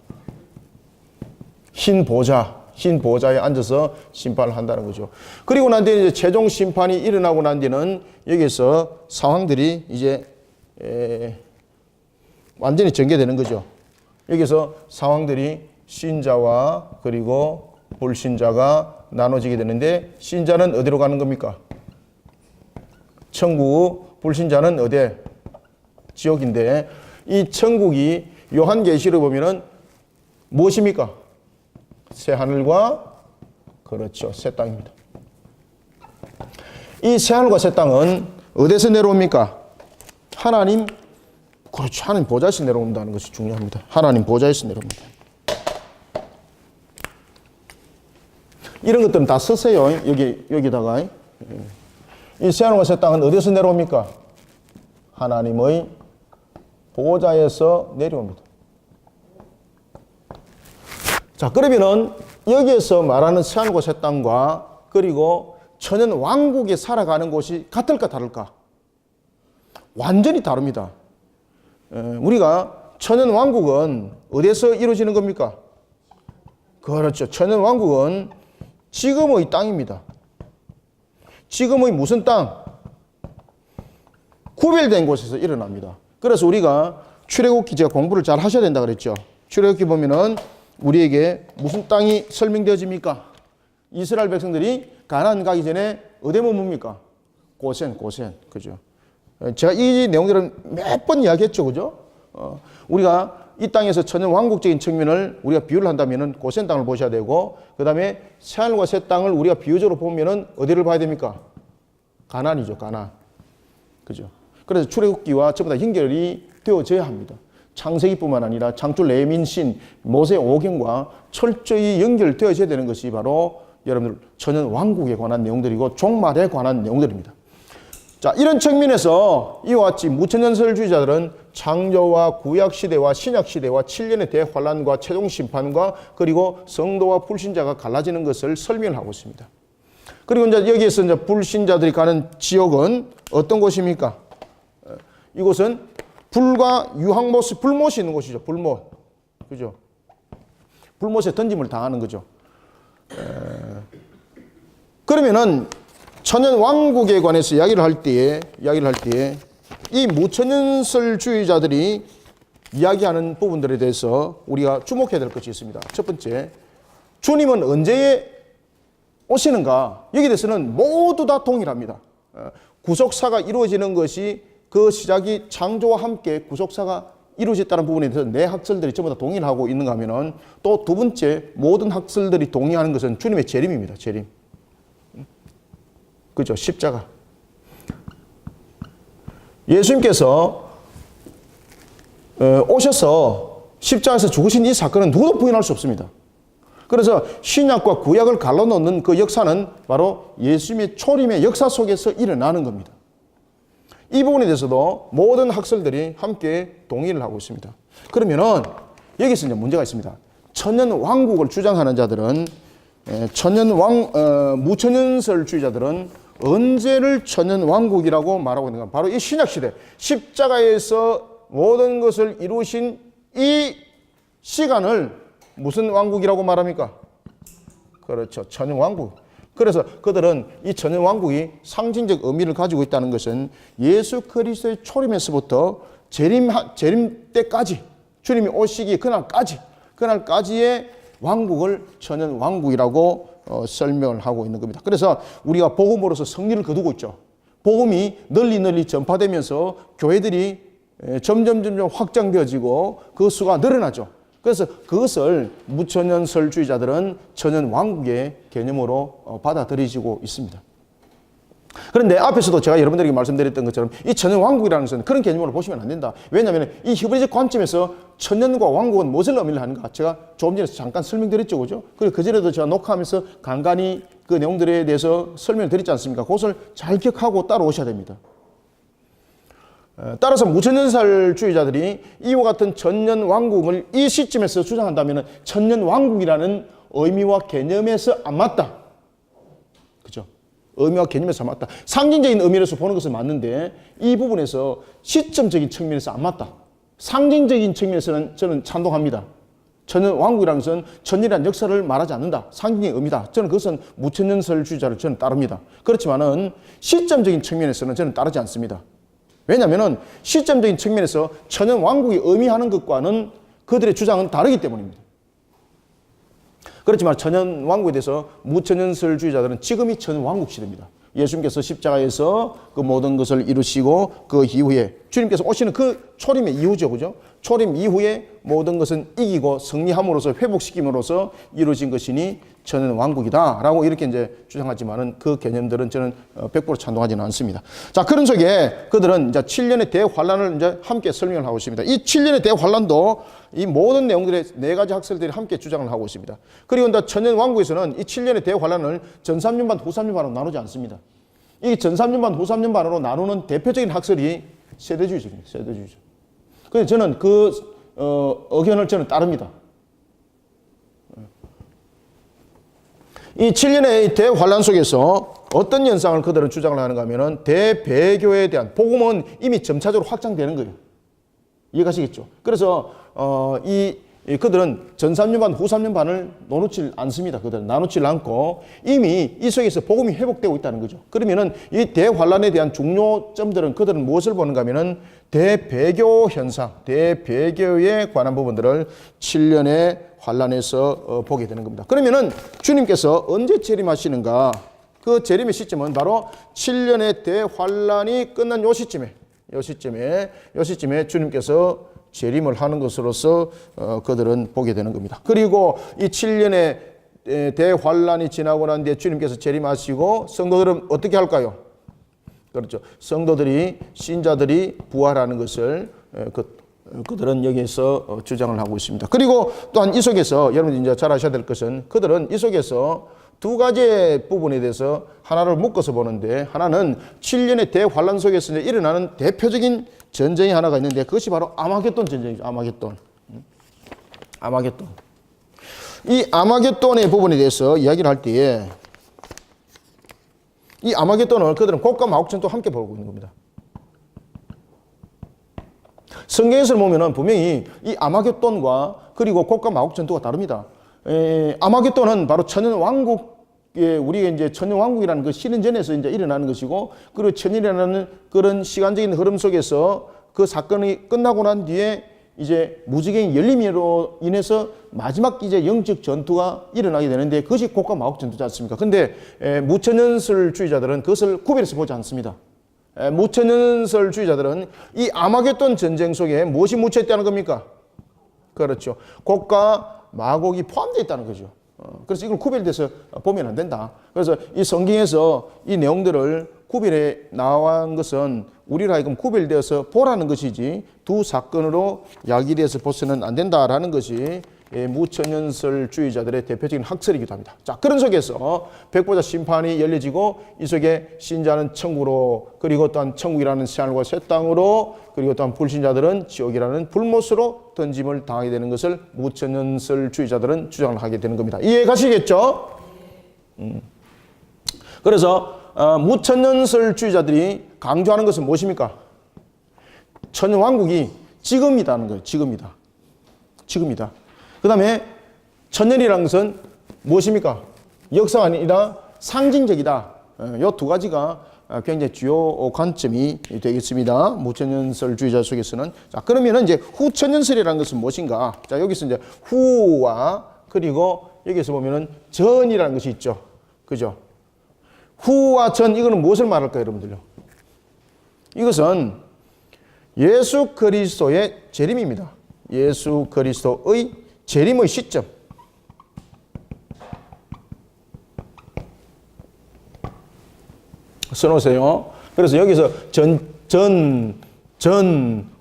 흰 보좌에 앉아서 심판을 한다는 거죠. 그리고 난 뒤에 이제 최종 심판이 일어나고 난 뒤는 여기서 상황들이 이제 완전히 전개되는 거죠. 여기서 상황들이 신자와 그리고 불신자가 나눠지게 되는데, 신자는 어디로 가는 겁니까? 천국, 불신자는 어디에? 지옥인데, 이 천국이 요한계시록 보면은 무엇입니까? 새 하늘과, 그렇죠, 새 땅입니다. 이 새 하늘과 새 땅은 어디서 내려옵니까? 하나님, 그렇죠, 하나님 보좌에서 내려온다는 것이 중요합니다. 하나님 보좌에서 내려옵니다. 이런 것들은 다 쓰세요. 여기다가. 이 새 하늘과 새 땅은 어디서 내려옵니까? 하나님의 보좌에서 내려옵니다. 자, 그러면은 여기에서 말하는 새 하늘과 새 땅과 그리고 천연 왕국에 살아가는 곳이 같을까 다를까? 완전히 다릅니다. 우리가 천연 왕국은 어디에서 이루어지는 겁니까? 그렇죠. 천연 왕국은 지금의 땅입니다. 지금의 무슨 땅? 구별된 곳에서 일어납니다. 그래서 우리가 출애굽기 제가 공부를 잘 하셔야 된다 그랬죠. 출애굽기 보면은 우리에게 무슨 땅이 설명되어집니까? 이스라엘 백성들이 가나안 가기 전에 어디에 머뭅니까? 고센. 그죠? 제가 이 내용들은 몇 번 이야기했죠. 그죠? 우리가 이 땅에서 천연 왕국적인 측면을 우리가 비유를 한다면은 고센 땅을 보셔야 되고, 그 다음에 새하늘과 새 땅을 우리가 비유적으로 보면은 어디를 봐야 됩니까? 가나안이죠, 가나안. 그죠? 그래서 출애굽기와 전부 다 연결이 되어져야 합니다. 창세기뿐만 아니라 창조 레민신, 모세 오경과 철저히 연결되어져야 되는 것이 바로 여러분들 천연 왕국에 관한 내용들이고 종말에 관한 내용들입니다. 자, 이런 측면에서 이와 같이 무천년설주의자들은 창조와 구약시대와 신약시대와 7년의 대환란과 최종 심판과 그리고 성도와 불신자가 갈라지는 것을 설명하고 있습니다. 그리고 이제 여기에서 이제 불신자들이 가는 지옥은 어떤 곳입니까? 이곳은 불과 유황못이, 불못이 있는 곳이죠. 불못. 그죠? 불못에 던짐을 당하는 거죠. 그러면은 천연 왕국에 관해서 이야기를 할 때에 이 무천연설주의자들이 이야기하는 부분들에 대해서 우리가 주목해야 될 것이 있습니다. 첫 번째, 주님은 언제 오시는가? 여기에 대해서는 모두 다 동일합니다. 구속사가 이루어지는 것이 그 시작이 창조와 함께 구속사가 이루어졌다는 부분에 대해서 내 학설들이 전부 다 동일하고 있는가 하면은, 또 두 번째, 모든 학설들이 동의하는 것은 주님의 재림입니다. 재림. 그죠? 십자가. 예수님께서 오셔서 십자가에서 죽으신 이 사건은 누구도 부인할 수 없습니다. 그래서 신약과 구약을 갈라놓는 그 역사는 바로 예수님의 초림의 역사 속에서 일어나는 겁니다. 이 부분에 대해서도 모든 학설들이 함께 동의를 하고 있습니다. 그러면은 여기서 이제 문제가 있습니다. 천년 왕국을 주장하는 자들은, 무천연설주의자들은 언제를 천년 왕국이라고 말하고 있는가? 바로 이 신약시대, 십자가에서 모든 것을 이루신 이 시간을 무슨 왕국이라고 말합니까? 그렇죠. 천년 왕국. 그래서 그들은 이 천년 왕국이 상징적 의미를 가지고 있다는 것은 예수 그리스도의 초림에서부터 재림 때까지, 주님이 오시기 그날까지의 왕국을 천년 왕국이라고 설명을 하고 있는 겁니다. 그래서 우리가 복음으로서 승리를 거두고 있죠. 복음이 널리 전파되면서 교회들이 점점 확장되어지고 그 수가 늘어나죠. 그래서 그것을 무천연설주의자들은 천연 왕국의 개념으로 받아들이고 있습니다. 그런데 앞에서도 제가 여러분들에게 말씀드렸던 것처럼 이 천연 왕국이라는 것은 그런 개념으로 보시면 안 된다. 왜냐하면 이 히브리적 관점에서 천년과 왕국은 무엇을 의미를 하는가? 제가 조금 전에 잠깐 설명드렸죠, 그죠? 그리고 그전에도 제가 녹화하면서 간간히 그 내용들에 대해서 설명을 드렸지 않습니까? 그것을 잘 기억하고 따라오셔야 됩니다. 따라서 무천년설주의자들이 이와 같은 천년왕국을 이 시점에서 주장한다면 천년왕국이라는 의미와 개념에서 안 맞다. 그죠? 의미와 개념에서 안 맞다. 상징적인 의미로서 보는 것은 맞는데 이 부분에서 시점적인 측면에서 안 맞다. 상징적인 측면에서는 저는 찬동합니다. 천년왕국이라는 것은 천년이라는 역사를 말하지 않는다. 상징의 의미다. 저는 그것은 무천년설주의자를 저는 따릅니다. 그렇지만은 시점적인 측면에서는 저는 따르지 않습니다. 왜냐하면 시점적인 측면에서 천년왕국이 의미하는 것과는 그들의 주장은 다르기 때문입니다. 그렇지만 천년왕국에 대해서 무천년설주의자들은 지금이 천년왕국 시대입니다. 예수님께서 십자가에서 그 모든 것을 이루시고 그 이후에 주님께서 오시는 그 초림의 이후죠. 그죠? 초림 이후에 모든 것은 이기고 승리함으로써 회복시킴으로써 이루어진 것이니 천년왕국이다 라고 이렇게 이제 주장하지만은 그 개념들은 저는 100% 찬동하지는 않습니다. 자, 그런 속에 그들은 이제 7년의 대환란을 이제 함께 설명을 하고 있습니다. 이 7년의 대환란도 이 모든 내용들의 네 가지 학설들이 함께 주장을 하고 있습니다. 그리고 이제 천년왕국에서는 이 7년의 대환란을 전 3년반, 후 3년반으로 나누지 않습니다. 이 전 3년반, 후 3년반으로 나누는 대표적인 학설이 세대주의적입니다. 세대주의적. 그래서 저는 그 의견을 저는 따릅니다. 이 7년의 대환란 속에서 어떤 현상을 그들은 주장을 하는가 하면은 대배교에 대한 복음은 이미 점차적으로 확장되는 거예요. 이해가시겠죠? 그래서 그들은 전 3년반, 후 3년반을 나누질 않습니다. 그들은 나누질 않고 이미 이 속에서 복음이 회복되고 있다는 거죠. 그러면은 이 대환란에 대한 중요점들은 그들은 무엇을 보는가 하면은 대배교 현상, 대배교에 관한 부분들을 7년의 환란에서 보게 되는 겁니다. 그러면은 주님께서 언제 재림하시는가? 그 재림의 시점은 바로 7년의 대환란이 끝난 요 시점에 주님께서 재림을 하는 것으로서 그들은 보게 되는 겁니다. 그리고 이 7년의 대환란이 지나고 난 뒤에 주님께서 재림하시고 성도들은 어떻게 할까요? 그렇죠. 성도들이, 신자들이 부활하는 것을 그들은 여기에서 주장을 하고 있습니다. 그리고 또한 이 속에서 여러분이 이제 잘 아셔야 될 것은 그들은 이 속에서 두 가지의 부분에 대해서 하나를 묶어서 보는데, 하나는 7년의 대환란 속에서 일어나는 대표적인 전쟁이 하나가 있는데 그것이 바로 아마겟돈 전쟁이죠. 아마겟돈. 이 아마겟돈의 부분에 대해서 이야기를 할 때에 이 아마겟돈을 그들은 곡과 마곡전투와 함께 보고 있는 겁니다. 성경에서 보면은 분명히 이 아마겟돈과 그리고 곡과 마곡전투가 다릅니다. 아마겟돈은 바로 천년왕국의 우리가 이제 천년왕국이라는 그 신은전에서 이제 일어나는 것이고, 그리고 천년이라는 그런 시간적인 흐름 속에서 그 사건이 끝나고 난 뒤에 이제 무지개의 열림으로 인해서 마지막 이제 영적 전투가 일어나게 되는데 그것이 곡과 마곡 전투지 않습니까? 근데 무천년설주의자들은 그것을 구별해서 보지 않습니다. 무천년설주의자들은 이 아마겟돈 전쟁 속에 무엇이 묻혀 있다는 겁니까? 그렇죠. 곡과 마곡이 포함되어 있다는 거죠. 그래서 이걸 구별돼서 보면 안 된다. 그래서 이 성경에서 이 내용들을 구별해 나온 것은 우리로 하여금 구별되어서 보라는 것이지 두 사건으로 야기돼서 보서는 안 된다라는 것이 무천년설주의자들의 대표적인 학설이기도 합니다. 자, 그런 속에서 백보자 심판이 열려지고 이 속에 신자는 천국으로, 그리고 또한 천국이라는 새하늘과 새 땅으로, 그리고 또한 불신자들은 지옥이라는 불못으로 던짐을 당하게 되는 것을 무천년설주의자들은 주장을 하게 되는 겁니다. 이해 가시겠죠? 그래서 무천년설주의자들이 강조하는 것은 무엇입니까? 천년왕국이 지금이라는 거예요. 지금이다. 그 다음에 천년이라는 것은 무엇입니까? 역사가 아니라 상징적이다. 이 두 가지가 굉장히 주요 관점이 되겠습니다. 무천년설주의자 속에서는. 자, 그러면은 이제 후천년설이라는 것은 무엇인가? 자, 여기서 이제 후와, 그리고 여기서 보면은 전이라는 것이 있죠. 그죠? 후와 전, 이거는 무엇을 말할까요, 여러분들요? 이것은 예수 그리스도의 재림입니다. 예수 그리스도의 재림의 시점. 써놓으세요. 그래서 여기서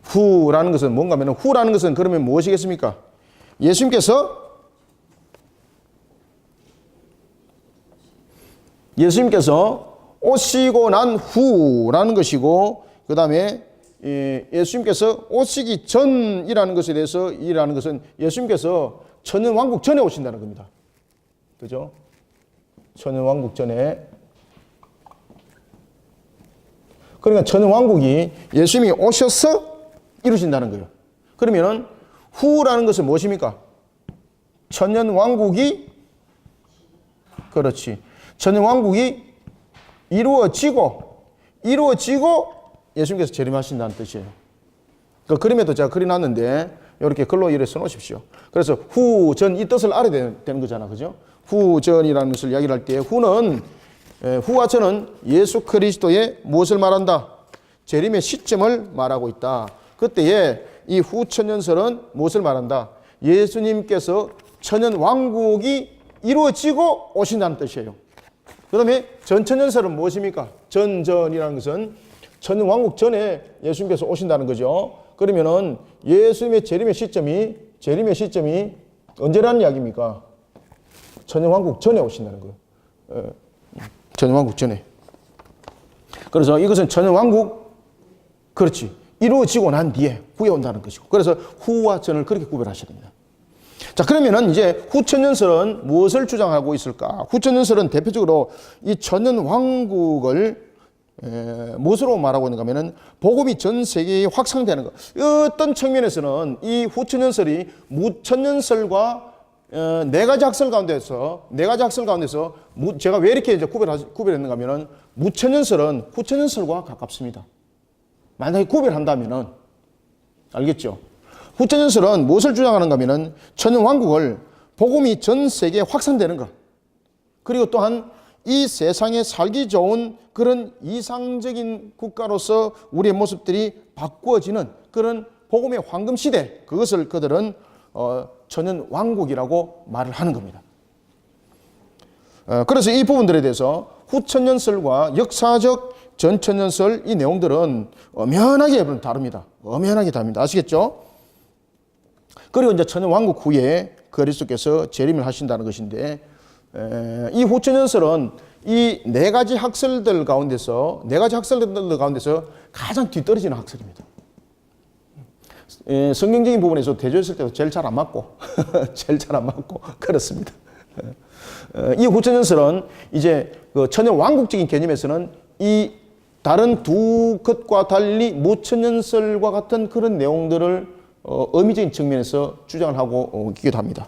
후라는 것은 뭔가 하면, 후라는 것은 그러면 무엇이겠습니까? 예수님께서 예수님께서 오시고 난 후라는 것이고, 그 다음에 예수님께서 오시기 전이라는 것에 대해서 이라는 것은 예수님께서 천년왕국 전에 오신다는 겁니다. 그죠? 천년왕국 전에. 그러니까 천년왕국이 예수님이 오셔서 이루어진다는 거예요. 그러면은 후라는 것은 무엇입니까? 천년왕국이, 그렇지, 천년왕국이 이루어지고 예수님께서 재림하신다는 뜻이에요. 그 그림에도 제가 그려놨는데 이렇게 글로 이렇게 써놓으십시오. 그래서 후, 전 이 뜻을 알아야 되는 거잖아. 그죠? 후, 전이라는 것을 이야기를 할 때 후는, 후와 전은 예수 그리스도의 무엇을 말한다? 재림의 시점을 말하고 있다. 그때에 이 후천년설은 무엇을 말한다? 예수님께서 천년왕국이 이루어지고 오신다는 뜻이에요. 그 다음에 전천년설은 무엇입니까? 전이라는 것은 천년왕국 전에 예수님께서 오신다는 거죠. 그러면은 예수님의 재림의 시점이 언제라는 이야기입니까? 천년왕국 전에 오신다는 거예요. 천년왕국 전에. 그래서 이것은 천년왕국, 그렇지, 이루어지고 난 뒤에 후에 온다는 것이고, 그래서 후와 전을 그렇게 구별하셔야 됩니다. 자, 그러면은 이제 후천년설은 무엇을 주장하고 있을까? 후천년설은 대표적으로 이 천년왕국을 무엇으로 말하고 있는가 하면은 복음이 전 세계에 확산되는 것. 어떤 측면에서는 이 후천년설이 무천년설과 네 가지 학설 가운데서 제가 왜 이렇게 이제 구별했는가 하면은 무천년설은 후천년설과 가깝습니다. 만약에 구별한다면은, 알겠죠? 후천년설은 무엇을 주장하는가 하면은 천년왕국을 복음이 전 세계에 확산되는 것, 그리고 또한 이 세상에 살기 좋은 그런 이상적인 국가로서 우리의 모습들이 바꾸어지는 그런 복음의 황금 시대, 그것을 그들은 천년왕국이라고 말을 하는 겁니다. 그래서 이 부분들에 대해서 후천년설과 역사적 전천년설 이 내용들은 엄연하게 다릅니다. 엄연하게 다릅니다. 아시겠죠? 그리고 이제 천년왕국 후에 그리스도께서 재림을 하신다는 것인데, 이 후천년설은 이 네 가지 학설들 가운데서 가장 뒤떨어지는 학설입니다. 성경적인 부분에서 대조했을 때도 제일 잘 안 맞고 그렇습니다. 이 후천년설은 이제 그 천년왕국적인 개념에서는 이 다른 두 것과 달리 무천년설과 같은 그런 내용들을 의미적인 측면에서 주장을 하고 있기도 합니다.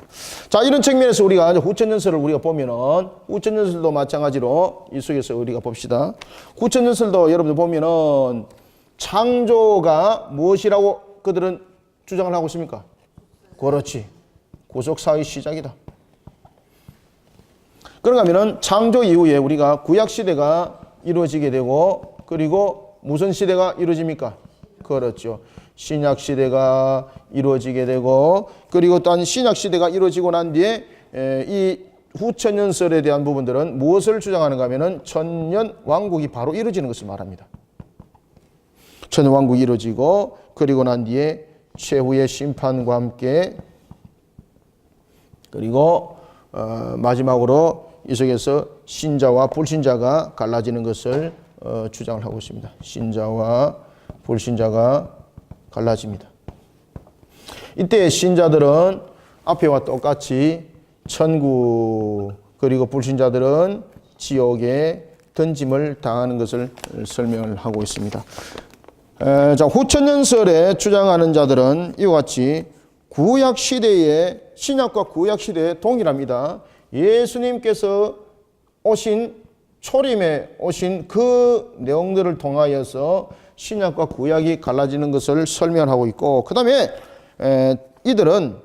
자, 이런 측면에서 우리가 후천년설을 우리가 보면은, 후천년설도 마찬가지로 이 속에서 우리가 봅시다. 후천년설도 여러분들 보면은 창조가 무엇이라고 그들은 주장을 하고 있습니까? 그렇지, 구속사의 시작이다. 그런가 하면은 창조 이후에 우리가 구약시대가 이루어지게 되고, 그리고 무슨 시대가 이루어집니까? 그렇죠, 신약시대가 이루어지게 되고, 그리고 또한 신약시대가 이루어지고 난 뒤에 이 후천년설에 대한 부분들은 무엇을 주장하는가 하면은 천년왕국이 바로 이루어지는 것을 말합니다. 천년왕국이 이루어지고, 그리고 난 뒤에 최후의 심판과 함께, 그리고 마지막으로 이 속에서 신자와 불신자가 갈라지는 것을 주장을 하고 있습니다. 신자와 불신자가 갈라집니다. 이때 신자들은 앞에와 똑같이 천국, 그리고 불신자들은 지옥에 던짐을 당하는 것을 설명을 하고 있습니다. 자, 후천년설에 주장하는 자들은 이와 같이 구약시대의, 신약과 구약시대에 동일합니다. 예수님께서 초림에 오신 그 내용들을 통하여서 신약과 구약이 갈라지는 것을 설명하고 있고, 그 다음에 이들은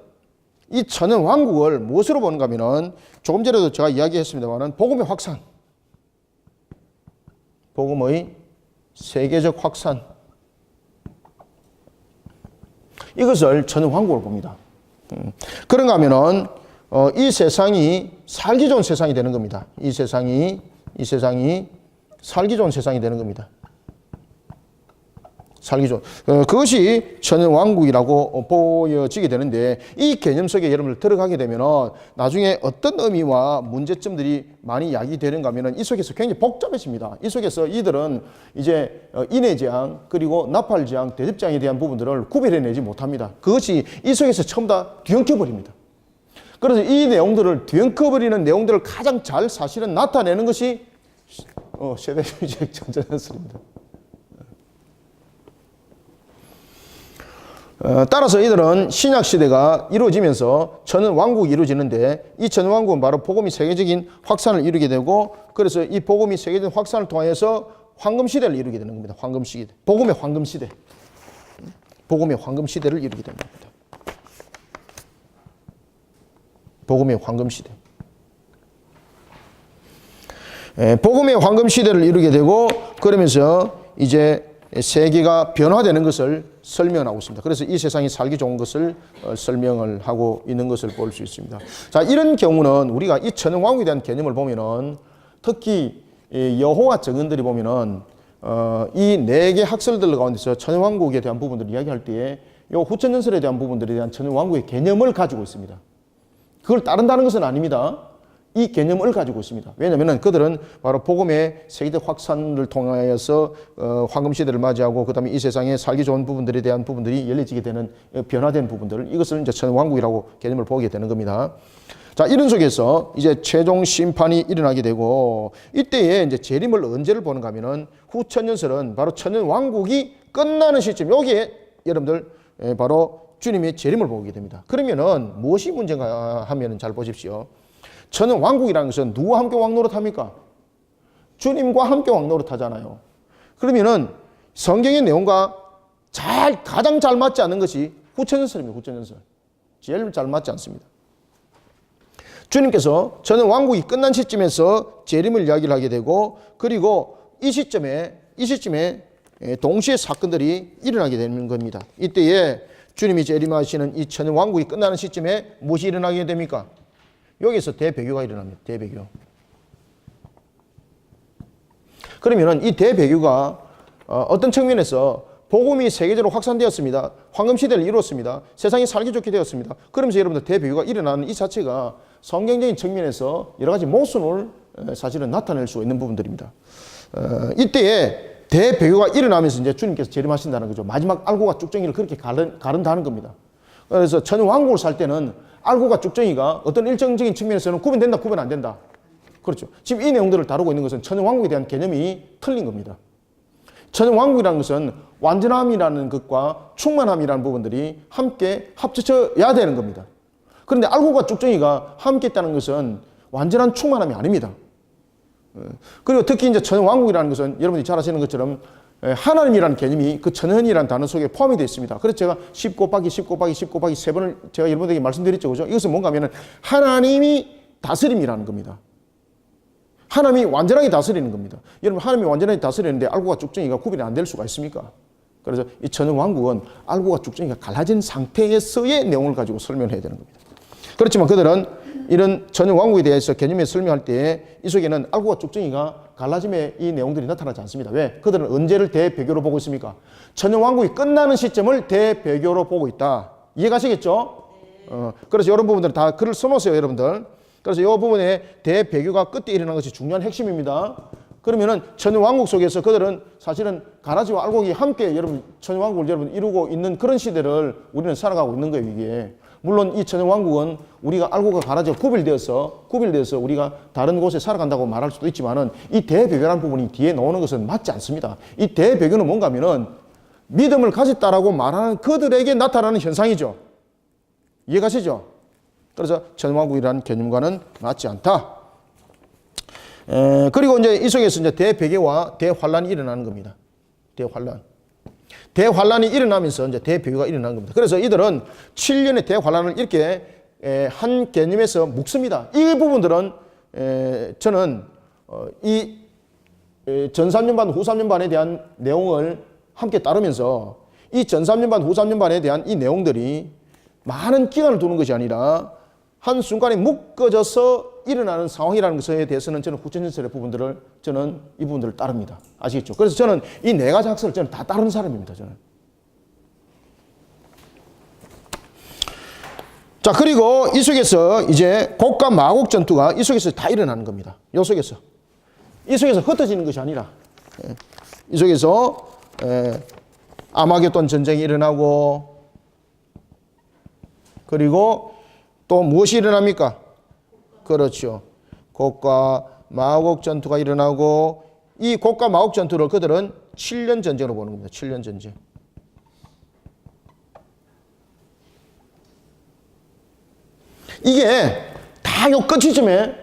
이 천년왕국을 무엇으로 보는가 하면은, 조금 전에도 제가 이야기했습니다만은 복음의 확산, 복음의 세계적 확산, 이것을 천년왕국으로 봅니다. 그런가 하면은 이 세상이 살기 좋은 세상이 되는 겁니다. 이 세상이 살기 좋은 세상이 되는 겁니다. 살기 좋은. 그것이 천연왕국이라고 보여지게 되는데 이 개념 속에 여러분들 들어가게 되면 나중에 어떤 의미와 문제점들이 많이 야기되는가 하면 이 속에서 굉장히 복잡해집니다. 이 속에서 이들은 이제 인해재앙 그리고 나팔재앙, 대접재앙에 대한 부분들을 구별해내지 못합니다. 그것이 이 속에서 전부 다 뒤엉켜버립니다. 그래서 이 내용들을 뒤엉켜버리는 내용들을 가장 잘 사실은 나타내는 것이 세대주의적 전전설입니다. 따라서 이들은 신약시대가 이루어지면서 천연왕국이 이루어지는데 이 천연왕국은 바로 복음이 세계적인 확산을 이루게 되고 그래서 이 복음이 세계적인 확산을 통해서 황금시대를 이루게 되는 겁니다. 황금시대. 복음의 황금시대. 복음의 황금시대를 이루게 되는 겁니다. 복음의 황금시대. 복음의 황금시대를 이루게 되고 그러면서 이제 세계가 변화되는 것을 설명하고 있습니다. 그래서 이 세상이 살기 좋은 것을 설명을 하고 있는 것을 볼 수 있습니다. 자, 이런 경우는 우리가 이 천연왕국에 대한 개념을 보면은 특히 여호와 증언들이 보면은 이 4개 학설들 가운데서 천연왕국에 대한 부분들을 이야기할 때에 이 후천전설에 대한 부분들에 대한 천연왕국의 개념을 가지고 있습니다. 그걸 따른다는 것은 아닙니다. 이 개념을 가지고 있습니다. 왜냐하면 그들은 바로 복음의 세계적 확산을 통하여서 황금시대를 맞이하고 그 다음에 이 세상에 살기 좋은 부분들에 대한 부분들이 열려지게 되는 변화된 부분들 이것을 이제 천왕국이라고 개념을 보게 되는 겁니다. 자, 이런 속에서 이제 최종 심판이 일어나게 되고 이때에 이제 재림을 언제를 보는가 하면은 후천년설은 바로 천년왕국이 끝나는 시점 여기에 여러분들 바로 주님의 재림을 보게 됩니다. 그러면은 무엇이 문제인가 하면은 잘 보십시오. 저는 왕국이라는 것은 누구와 함께 왕노릇합니까? 주님과 함께 왕노릇하잖아요. 그러면은 성경의 내용과 가장 잘 맞지 않는 것이 후천전설입니다. 후천전설. 제일 잘 맞지 않습니다. 주님께서 저는 왕국이 끝난 시점에서 재림을 이야기를 하게 되고 그리고 이 시점에 동시에 사건들이 일어나게 되는 겁니다. 이때에 주님이 재림하시는 이 천년 왕국이 끝나는 시점에 무엇이 일어나게 됩니까? 여기서 대배교가 일어납니다. 대배교. 그러면은 이 대배교가 어떤 측면에서 복음이 세계적으로 확산되었습니다. 황금시대를 이루었습니다. 세상이 살기 좋게 되었습니다. 그러면서 여러분들 대배교가 일어나는 이 자체가 성경적인 측면에서 여러 가지 모순을 사실은 나타낼 수 있는 부분들입니다. 이때에 대배교가 일어나면서 이제 주님께서 재림하신다는 거죠. 마지막 알고가 쭉정이를 그렇게 가른다는 겁니다. 그래서 전 왕국을 살 때는 알고가 쭉정이가 어떤 일정적인 측면에서는 구분된다, 구분 안 된다. 그렇죠. 지금 이 내용들을 다루고 있는 것은 천연왕국에 대한 개념이 틀린 겁니다. 천연왕국이라는 것은 완전함이라는 것과 충만함이라는 부분들이 함께 합쳐져야 되는 겁니다. 그런데 알고가 쭉정이가 함께 있다는 것은 완전한 충만함이 아닙니다. 그리고 특히 이제 천연왕국이라는 것은 여러분들이 잘 아시는 것처럼 하나님이라는 개념이 그 천연이라는 단어 속에 포함이 되어 있습니다. 그래서 제가 10 곱하기 10 곱하기 10 곱하기 3번을 제가 여러분들에게 말씀드렸죠. 그죠? 이것은 뭔가 하면 하나님이 다스림이라는 겁니다. 하나님이 완전하게 다스리는 겁니다. 여러분, 하나님이 완전하게 다스리는데 알고가 쭉정이가 구별이 안 될 수가 있습니까? 그래서 이 천연왕국은 알고가 쭉정이가 갈라진 상태에서의 내용을 가지고 설명해야 되는 겁니다. 그렇지만 그들은 이런 천연왕국에 대해서 개념에 설명할 때 이 속에는 알고가 쭉정이가 갈라짐의 이 내용들이 나타나지 않습니다. 왜? 그들은 언제를 대배교로 보고 있습니까? 천연왕국이 끝나는 시점을 대배교로 보고 있다. 이해가시겠죠? 그래서 이런 부분들은 다 글을 써놓으세요, 여러분들. 그래서 이 부분에 대배교가 끝에 일어난 것이 중요한 핵심입니다. 그러면은 천연왕국 속에서 그들은 사실은 가라지와 알곡이 함께 여러분 천연왕국을 여러분 이루고 있는 그런 시대를 우리는 살아가고 있는 거예요, 이게. 물론 이 천연왕국은 우리가 알고가 가라지가 구별되어서 우리가 다른 곳에 살아간다고 말할 수도 있지만은 이 대배교라는 부분이 뒤에 나오는 것은 맞지 않습니다. 이 대배교는 뭔가 하면은 믿음을 가졌다라고 말하는 그들에게 나타나는 현상이죠. 이해가시죠? 그래서 천연왕국이라는 개념과는 맞지 않다. 그리고 이제 이 속에서 이제 대배교와 대환란이 일어나는 겁니다. 대환란이 일어나면서 이제 대배교가 일어나는 겁니다. 그래서 이들은 7년의 대환란을 이렇게 한 개념에서 묶습니다. 이 부분들은 저는 이 전 3년반, 후 3년반에 대한 내용을 함께 따르면서 이 전 3년반, 후 3년반에 대한 이 내용들이 많은 기간을 두는 것이 아니라 한순간에 묶어져서 일어나는 상황이라는 것에 대해서는 저는 구천연설의 부분들을 저는 이 부분들을 따릅니다. 아시겠죠? 그래서 저는 이 네 가지 학설을 저는 다 따르는 사람입니다. 저는. 자, 그리고 이 속에서 이제 곡과 마곡 전투가 이 속에서 다 일어나는 겁니다. 이 속에서. 이 속에서 흩어지는 것이 아니라 이 속에서 아마겟돈 전쟁이 일어나고 그리고 또 무엇이 일어납니까? 그렇죠. 곡과 마곡 전투가 일어나고 이 곡과 마곡 전투를 그들은 7년 전쟁으로 보는 겁니다. 7년 전쟁. 이게 다 요 끝이쯤에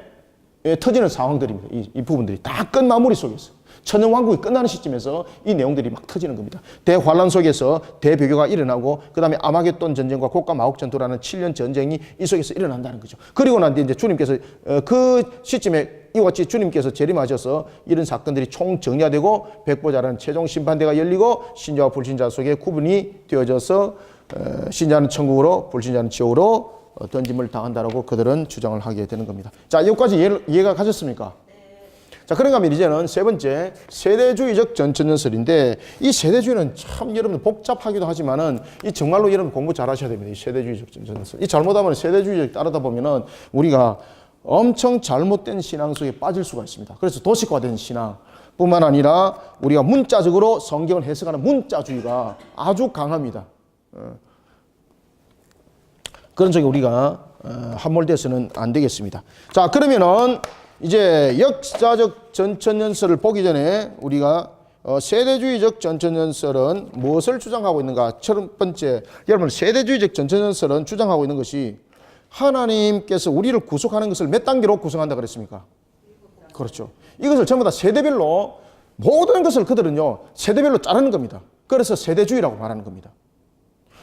터지는 상황들입니다. 이 부분들이 다 끝 마무리 속에서 천년왕국이 끝나는 시점에서 이 내용들이 막 터지는 겁니다. 대환란 속에서 대배교가 일어나고 그 다음에 아마겟돈 전쟁과 곡과 마곡 전투라는 7년 전쟁이 이 속에서 일어난다는 거죠. 그리고 난 뒤에 이제 주님께서 그 시점에 이와 같이 주님께서 재림하셔서 이런 사건들이 총정리되고 백보자라는 최종 심판대가 열리고 신자와 불신자 속에 구분이 되어져서 신자는 천국으로 불신자는 지옥으로 던짐을 당한다라고 그들은 주장을 하게 되는 겁니다. 자, 여기까지 이해가 가셨습니까? 네. 자, 그런가 하면 이제는 세 번째 세대주의적 전천연설인데 이 세대주의는 참 여러분들 복잡하기도 하지만은 이 정말로 여러분 공부 잘 하셔야 됩니다. 이 세대주의적 전천연설. 이 잘못하면 세대주의적 따르다 보면은 우리가 엄청 잘못된 신앙 속에 빠질 수가 있습니다. 그래서 도식화된 신앙 뿐만 아니라 우리가 문자적으로 성경을 해석하는 문자주의가 아주 강합니다. 그런 쪽에 우리가 함몰돼서는 안 되겠습니다. 자, 그러면은 이제 역사적 전천연설을 보기 전에 우리가 세대주의적 전천연설은 무엇을 주장하고 있는가? 첫 번째, 여러분 세대주의적 전천연설은 주장하고 있는 것이 하나님께서 우리를 구속하는 것을 몇 단계로 구성한다 그랬습니까? 그렇죠. 이것을 전부 다 세대별로 모든 것을 그들은요 세대별로 자르는 겁니다. 그래서 세대주의라고 말하는 겁니다.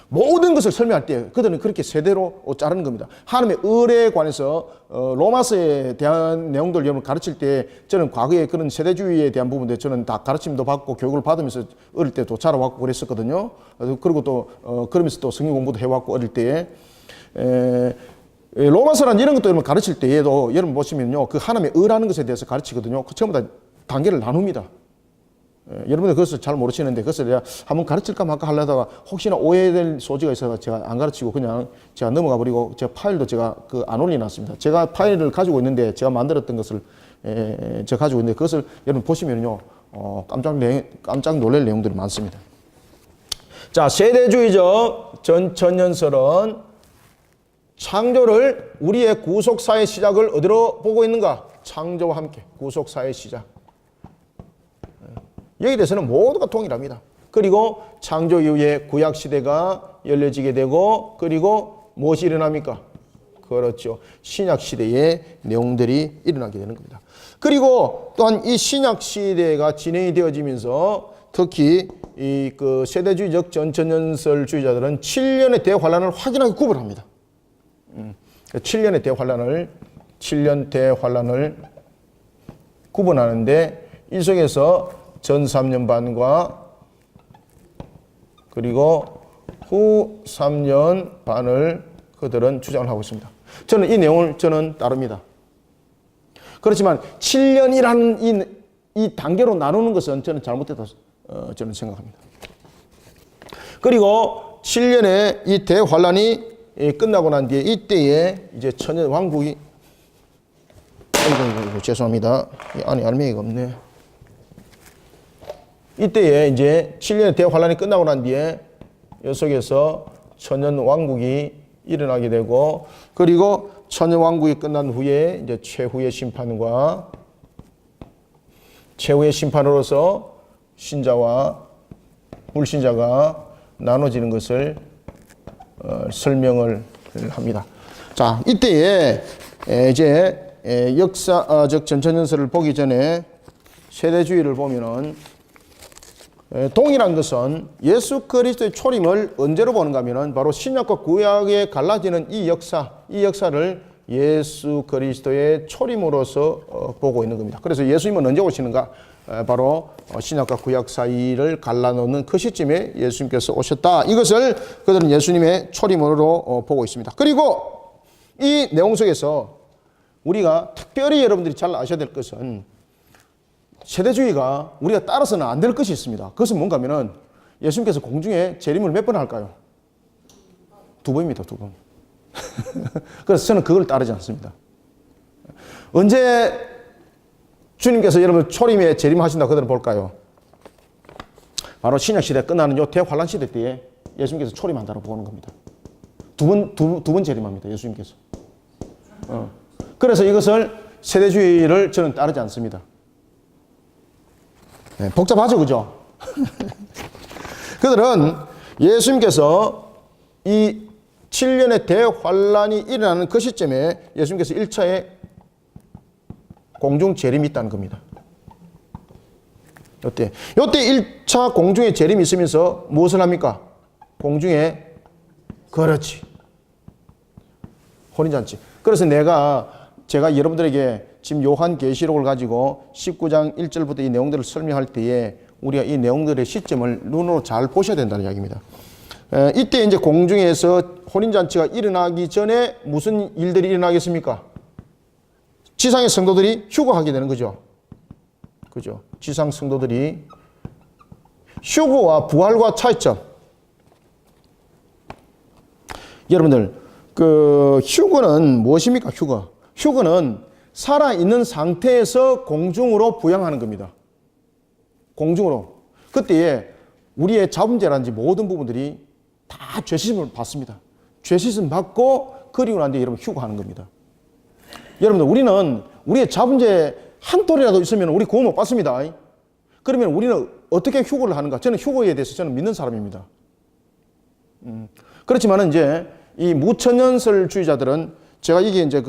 모든 것을 설명할 때 그들은 그렇게 세대로 자르는 겁니다. 하나님의 을에 관해서 로마서에 대한 내용들 여러분 가르칠 때 저는 과거에 그런 세대주의에 대한 부분들 저는 다 가르침도 받고 교육을 받으면서 어릴 때도 자라왔고 그랬었거든요. 그리고 또 그러면서 또 성경 공부도 해왔고 어릴 때에 로마서란 이런 것도 여러분 가르칠 때에도 여러분 보시면요 그 하나님의 을하는 것에 대해서 가르치거든요. 그 전부 다 단계를 나눕니다. 여러분들 그것을 잘 모르시는데 그것을 제가 한번 가르칠까 말까 하려다가 혹시나 오해될 소지가 있어서 제가 안 가르치고 그냥 제가 넘어가 버리고 제 파일도 제가 안 올려놨습니다. 제가 파일을 가지고 있는데 제가 만들었던 것을 제가 가지고 있는데 그것을 여러분 보시면요 깜짝 놀랄 내용들이 많습니다. 자, 세대주의적 전천연설은 창조를 우리의 구속사의 시작을 어디로 보고 있는가? 창조와 함께 구속사의 시작. 여기에 대해서는 모두가 동일합니다. 그리고 창조 이후에 구약시대가 열려지게 되고 그리고 무엇이 일어납니까? 그렇죠. 신약시대의 내용들이 일어나게 되는 겁니다. 그리고 또한 이 신약시대가 진행이 되어지면서 특히 이 그 세대주의적 전천연설주의자들은 7년의 대환란을 확연하게 구분합니다. 7년의 대환란을 7년 대환란을 구분하는데 이 속에서 전 3년 반과 그리고 후 3년 반을 그들은 주장을 하고 있습니다. 저는 이 내용을 따릅니다. 그렇지만 7년이라는 이 단계로 나누는 것은 저는 잘못됐다 저는 생각합니다. 그리고 7년의 이 대환란이 끝나고 난 뒤에 이때에 이제 천년 왕국이 아이고 죄송합니다. 이 안에 알맹이가 없네. 이때에 이제 7년의 대환란이 끝나고 난 뒤에 이 속에서 천년 왕국이 일어나게 되고 그리고 천년 왕국이 끝난 후에 이제 최후의 심판과 최후의 심판으로서 신자와 불신자가 나눠지는 것을 설명을 합니다. 자, 이때에 이제 역사적 전천연설을 보기 전에 세대주의를 보면은 동일한 것은 예수 그리스도의 초림을 언제로 보는가 하면은 바로 신약과 구약에 갈라지는 이 역사를 예수 그리스도의 초림으로서 보고 있는 겁니다. 그래서 예수님은 언제 오시는가? 바로 신약과 구약 사이를 갈라놓는 그 시점에 예수님께서 오셨다. 이것을 그들은 예수님의 초림으로 보고 있습니다. 그리고 이 내용 속에서 우리가 특별히 여러분들이 잘 아셔야 될 것은 세대주의가 우리가 따라서는 안 될 것이 있습니다. 그것은 뭔가 하면은 예수님께서 공중에 재림을 몇 번 할까요? 2번입니다. 2번. 그래서 저는 그걸 따르지 않습니다. 언제 주님께서 여러분 초림에 재림하신다고 그대로 볼까요? 바로 신약시대 끝나는 요 대환란 시대 때에 예수님께서 초림한다고 보는 겁니다. 두 번 재림합니다. 예수님께서. 그래서 이것을 세대주의를 저는 따르지 않습니다. 네, 복잡하죠, 그죠? 그들은 예수님께서 이 7년의 대환란이 일어나는 그 시점에 예수님께서 1차의 공중 재림이 있다는 겁니다. 요때 1차 공중의 재림이 있으면서 무엇을 합니까? 공중에 그렇지. 혼인잔치. 그래서 제가 여러분들에게 지금 요한계시록을 가지고 19장 1절부터 이 내용들을 설명할 때에 우리가 이 내용들의 시점을 눈으로 잘 보셔야 된다는 이야기입니다. 이때 이제 공중에서 혼인잔치가 일어나기 전에 무슨 일들이 일어나겠습니까? 지상의 성도들이 휴거하게 되는 거죠. 그죠? 지상 성도들이 휴거와 부활과 차이점. 여러분들, 휴거는 무엇입니까? 휴거는 살아있는 상태에서 공중으로 부양하는 겁니다. 공중으로. 그때에 우리의 자범죄라든지 모든 부분들이 다 죄시심을 받습니다. 죄시심 받고 그리고 난 뒤에 여러분 휴거하는 겁니다. 여러분들, 우리는 우리의 자범죄 한 톨이라도 있으면 우리 구원 못 받습니다. 그러면 우리는 어떻게 휴거를 하는가? 저는 휴거에 대해서 저는 믿는 사람입니다. 그렇지만 이제 이 무천년설주의자들은 제가 이게 이제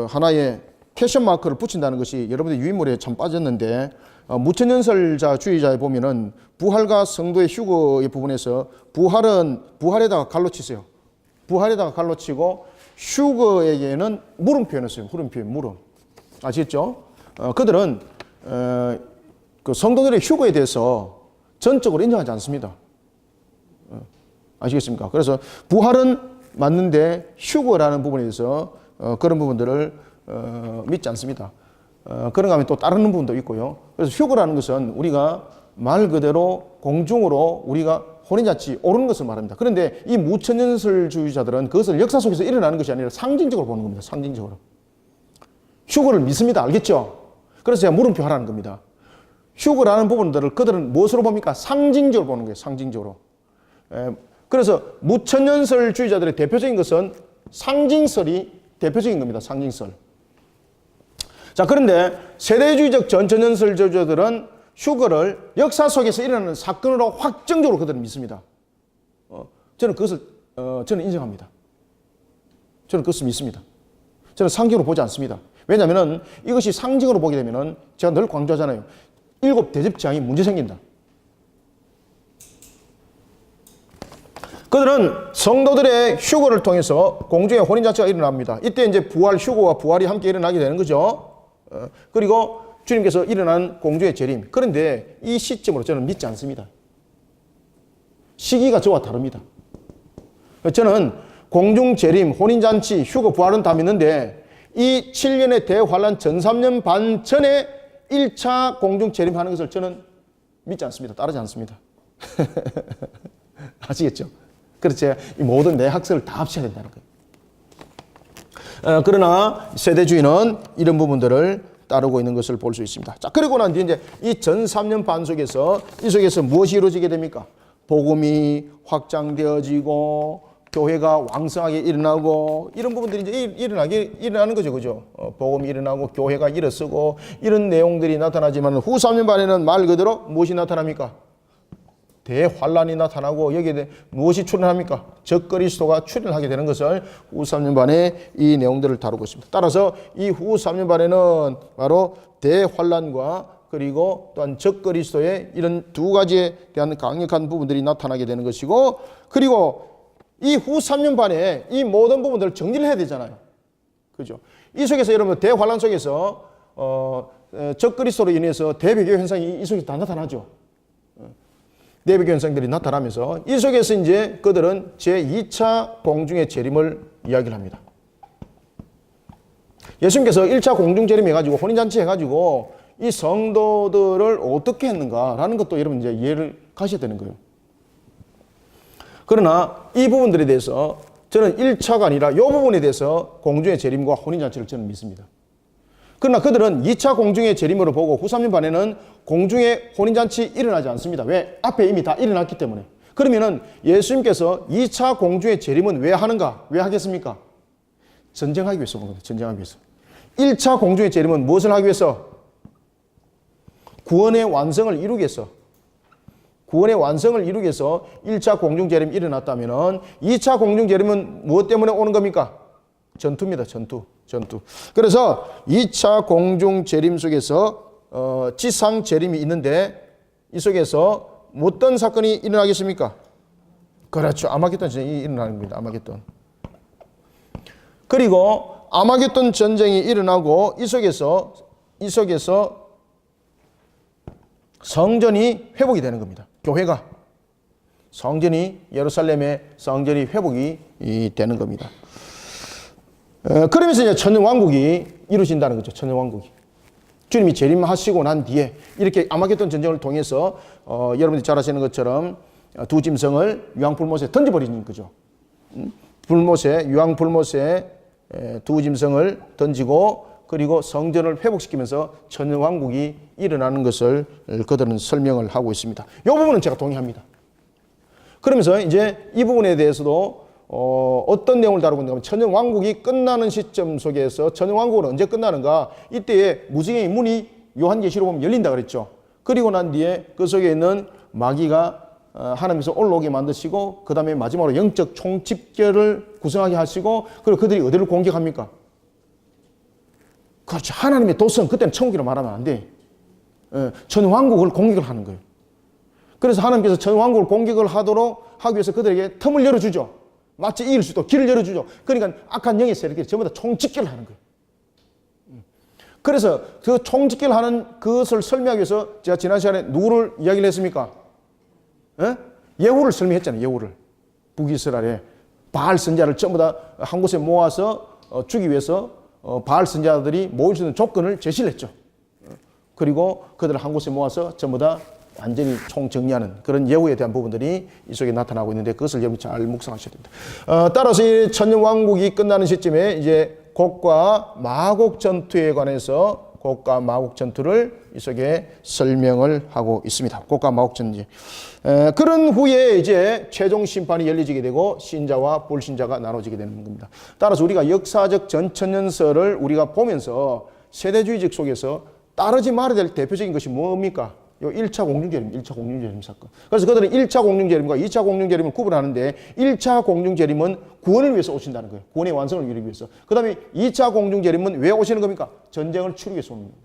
하나의 퀘션 마크를 붙인다는 것이 여러분들 유인물에 참 빠졌는데, 무천년설주의자에 보면은 부활과 성도의 휴거의 부분에서 부활에다가 갈로 치세요. 부활에다가 갈로 치고 휴거에게는 물음표현을 써요. 물음. 아시겠죠? 그들은 그 성도들의 휴거에 대해서 전적으로 인정하지 않습니다. 아시겠습니까? 그래서 부활은 맞는데 휴거라는 부분에 대해서 그런 부분들을 믿지 않습니다. 그런가 하면 또 따르는 부분도 있고요. 그래서 휴거라는 것은 우리가 말 그대로 공중으로 우리가 혼인잔치 오르는 것을 말합니다. 그런데 이 무천년설주의자들은 그것을 역사 속에서 일어나는 것이 아니라 상징적으로 보는 겁니다. 상징적으로. 휴거를 믿습니다. 알겠죠? 그래서 제가 물음표 하라는 겁니다. 휴거라는 부분들을 그들은 무엇으로 봅니까? 상징적으로 보는 거예요. 상징적으로. 그래서 무천년설주의자들의 대표적인 것은 상징설이 대표적인 겁니다. 상징설. 자, 그런데 세대주의적 전천년설주의자들은 휴거를 역사 속에서 일어나는 사건으로 확정적으로 그들은 믿습니다. 저는 그것을 저는 인정합니다. 저는 그것을 믿습니다. 저는 상징으로 보지 않습니다. 왜냐하면 이것이 상징으로 보게 되면 제가 늘 강조하잖아요. 7 대접장이 문제 생긴다. 그들은 성도들의 휴거를 통해서 공중에 혼인잔치가 일어납니다. 이때 이제 휴거와 부활이 함께 일어나게 되는 거죠. 그리고 주님께서 일어난 공중의 재림. 그런데 이 시점으로 저는 믿지 않습니다. 시기가 저와 다릅니다. 저는 공중 재림, 혼인잔치, 휴거, 부활은 다 믿는데 이 7년의 대환란 전 3년 반 전에 1차 공중 재림하는 것을 저는 믿지 않습니다. 따르지 않습니다. 아시겠죠? 그래서 제가 이 모든 내 학설을 다 합쳐야 된다는 거예요. 그러나 세대주의는 이런 부분들을 따르고 있는 것을 볼 수 있습니다. 자, 그리고 난 뒤에 이제 이 전 3년 반 속에서 이 속에서 무엇이 이루어지게 됩니까? 복음이 확장되어지고 교회가 왕성하게 일어나고 이런 부분들이 이제 일어나는 거죠. 그죠? 복음이 일어나고 교회가 일어서고 이런 내용들이 나타나지만 후 3년 반에는 말 그대로 무엇이 나타납니까? 대환란이 나타나고 여기에 무엇이 출현합니까? 적그리스도가 출현하게 되는 것을 후 3년 반에 이 내용들을 다루고 있습니다. 따라서 이 후 3년 반에는 바로 대환란과 그리고 또한 적그리스도의 이런 두 가지에 대한 강력한 부분들이 나타나게 되는 것이고, 그리고 이 후 3년 반에 이 모든 부분들을 정리를 해야 되잖아요. 그죠? 이 속에서 여러분 대환란 속에서 적그리스도로 인해서 대배교 현상이 이 속에서 다 나타나죠. 대배교 현상들이 나타나면서 이 속에서 이제 그들은 제2차 공중의 재림을 이야기를 합니다. 예수님께서 1차 공중재림 해가지고 혼인잔치 해가지고 이 성도들을 어떻게 했는가라는 것도 여러분 이제 이해를 가셔야 되는 거예요. 그러나 이 부분들에 대해서 저는 1차가 아니라 이 부분에 대해서 공중의 재림과 혼인잔치를 저는 믿습니다. 그러나 그들은 2차 공중의 재림으로 보고 후 3년 반에는 공중의 혼인잔치 일어나지 않습니다. 왜? 앞에 이미 다 일어났기 때문에. 그러면은 예수님께서 2차 공중의 재림은 왜 하는가? 왜 하겠습니까? 전쟁하기 위해서 오는 겁니다. 전쟁하기 위해서. 1차 공중의 재림은 무엇을 하기 위해서? 구원의 완성을 이루기 위해서. 구원의 완성을 이루기 위해서 1차 공중 재림이 일어났다면 2차 공중 재림은 무엇 때문에 오는 겁니까? 전투입니다. 전투. 그래서 2차 공중 재림 속에서 지상 재림이 있는데 이 속에서 어떤 사건이 일어나겠습니까? 그렇죠. 아마겟돈 전쟁이 일어나는 겁니다. 아마겟돈. 그리고 아마겟돈 전쟁이 일어나고 이 속에서 성전이 회복이 되는 겁니다. 교회가 성전이 예루살렘의 성전이 회복이 되는 겁니다. 그러면서 이제 천년왕국이 이루어진다는 거죠. 천년왕국이. 주님이 재림하시고 난 뒤에 이렇게 아마겟돈 전쟁을 통해서 여러분들이 잘 아시는 것처럼 두 짐승을 유황불못에 던져버리는 거죠. 유황불못에 두 짐승을 던지고 그리고 성전을 회복시키면서 천년왕국이 일어나는 것을 그들은 설명을 하고 있습니다. 이 부분은 제가 동의합니다. 그러면서 이제 이 부분에 대해서도 어떤 내용을 다루고 있는가 하면 천년왕국이 끝나는 시점 속에서 천년왕국은 언제 끝나는가? 이때에 무지개의 문이 요한계시로 보면 열린다 그랬죠. 그리고 난 뒤에 그 속에 있는 마귀가 하나님께서 올라오게 만드시고 그 다음에 마지막으로 영적 총집결을 구성하게 하시고 그리고 그들이 어디를 공격합니까? 그렇죠. 하나님의 도성, 그때는 천국이라고 말하면 안 돼. 천년왕국을 공격을 하는 거예요. 그래서 하나님께서 천년왕국을 공격을 하기 위해서 그들에게 틈을 열어주죠. 마치 이길 수 있도록 길을 열어주죠. 그러니까 악한 영의 세력들이 전부 다 총집결을 하는 거예요. 그래서 그 총집결을 하는 그것을 설명하기 위해서 제가 지난 시간에 누구를 이야기를 했습니까? 예후를 설명했잖아요. 예후를. 북이스라엘에 바알 선자를 전부 다 한 곳에 모아서 주기 위해서 바알 선자들이 모일 수 있는 조건을 제시를 했죠. 그리고 그들을 한 곳에 모아서 전부 다 완전히 총정리하는 그런 예후에 대한 부분들이 이 속에 나타나고 있는데 그것을 여러분이 잘 묵상하셔야 됩니다. 따라서 이 천년왕국이 끝나는 시점에 이제 곡과 마곡 전투에 관해서 곡과 마곡 전투를 이 속에 설명을 하고 있습니다. 곡과 마곡 전투. 그런 후에 이제 최종 심판이 열리게 되고 신자와 불신자가 나눠지게 되는 겁니다. 따라서 우리가 역사적 전천년설을 우리가 보면서 세대주의적 속에서 따르지 말아야 될 대표적인 것이 뭡니까? 요 1차 공중재림, 1차 공중재림 사건. 그래서 그들은 1차 공중재림과 2차 공중재림을 구분하는데 1차 공중재림은 구원을 위해서 오신다는 거예요. 구원의 완성을 이루기 위해서. 그 다음에 2차 공중재림은 왜 오시는 겁니까? 전쟁을 치르기 위해서 오는 겁니다.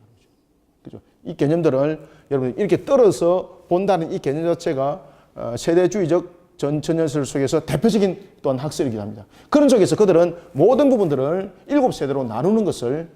그죠? 이 개념들을 여러분 이렇게 떨어서 본다는 이 개념 자체가 세대주의적 전천년설 속에서 대표적인 또한 학설이기도 합니다. 그런 속에서 그들은 모든 부분들을 7세대로 나누는 것을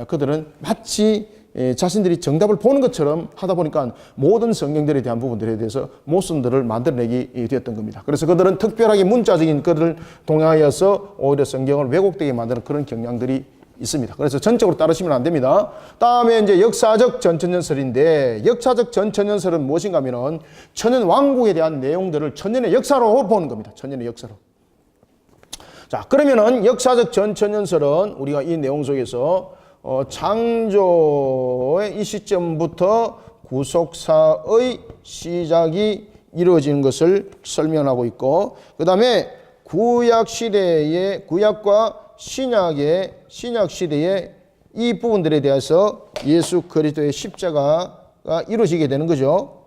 그들은 마치 자신들이 정답을 보는 것처럼 하다 보니까 모든 성경들에 대한 부분들에 대해서 모순들을 만들어내게 되었던 겁니다. 그래서 그들은 특별하게 문자적인 것을 동하여서 오히려 성경을 왜곡되게 만드는 그런 경향들이 있습니다. 그래서 전적으로 따르시면 안 됩니다. 다음에 이제 역사적 전천년설인데 역사적 전천년설은 무엇인가 하면은 천년왕국에 대한 내용들을 천년의 역사로 보는 겁니다. 천년의 역사로. 자, 그러면은 역사적 전천년설은 우리가 이 내용 속에서 창조의 이 시점부터 구속사의 시작이 이루어지는 것을 설명하고 있고 그 다음에 구약과 신약 시대의 이 부분들에 대해서 예수 그리스도의 십자가가 이루어지게 되는 거죠.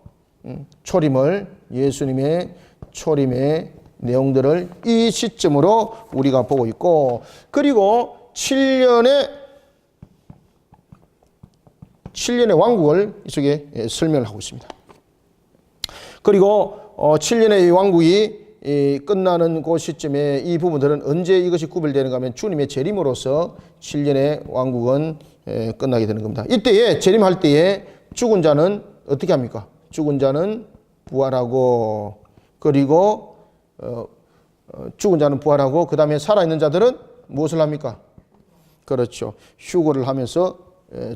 예수님의 초림의 내용들을 이 시점으로 우리가 보고 있고 그리고 7년의 왕국을 이 속에 설명을 하고 있습니다. 그리고 7년의 왕국이 끝나는 그 시점에 이 부분들은 언제 이것이 구별되는가 하면 주님의 재림으로서 7년의 왕국은 끝나게 되는 겁니다. 이때에 재림할 때에 죽은 자는 어떻게 합니까? 죽은 자는 부활하고 그리고 죽은 자는 부활하고 그 다음에 살아있는 자들은 무엇을 합니까? 그렇죠. 휴거를 하면서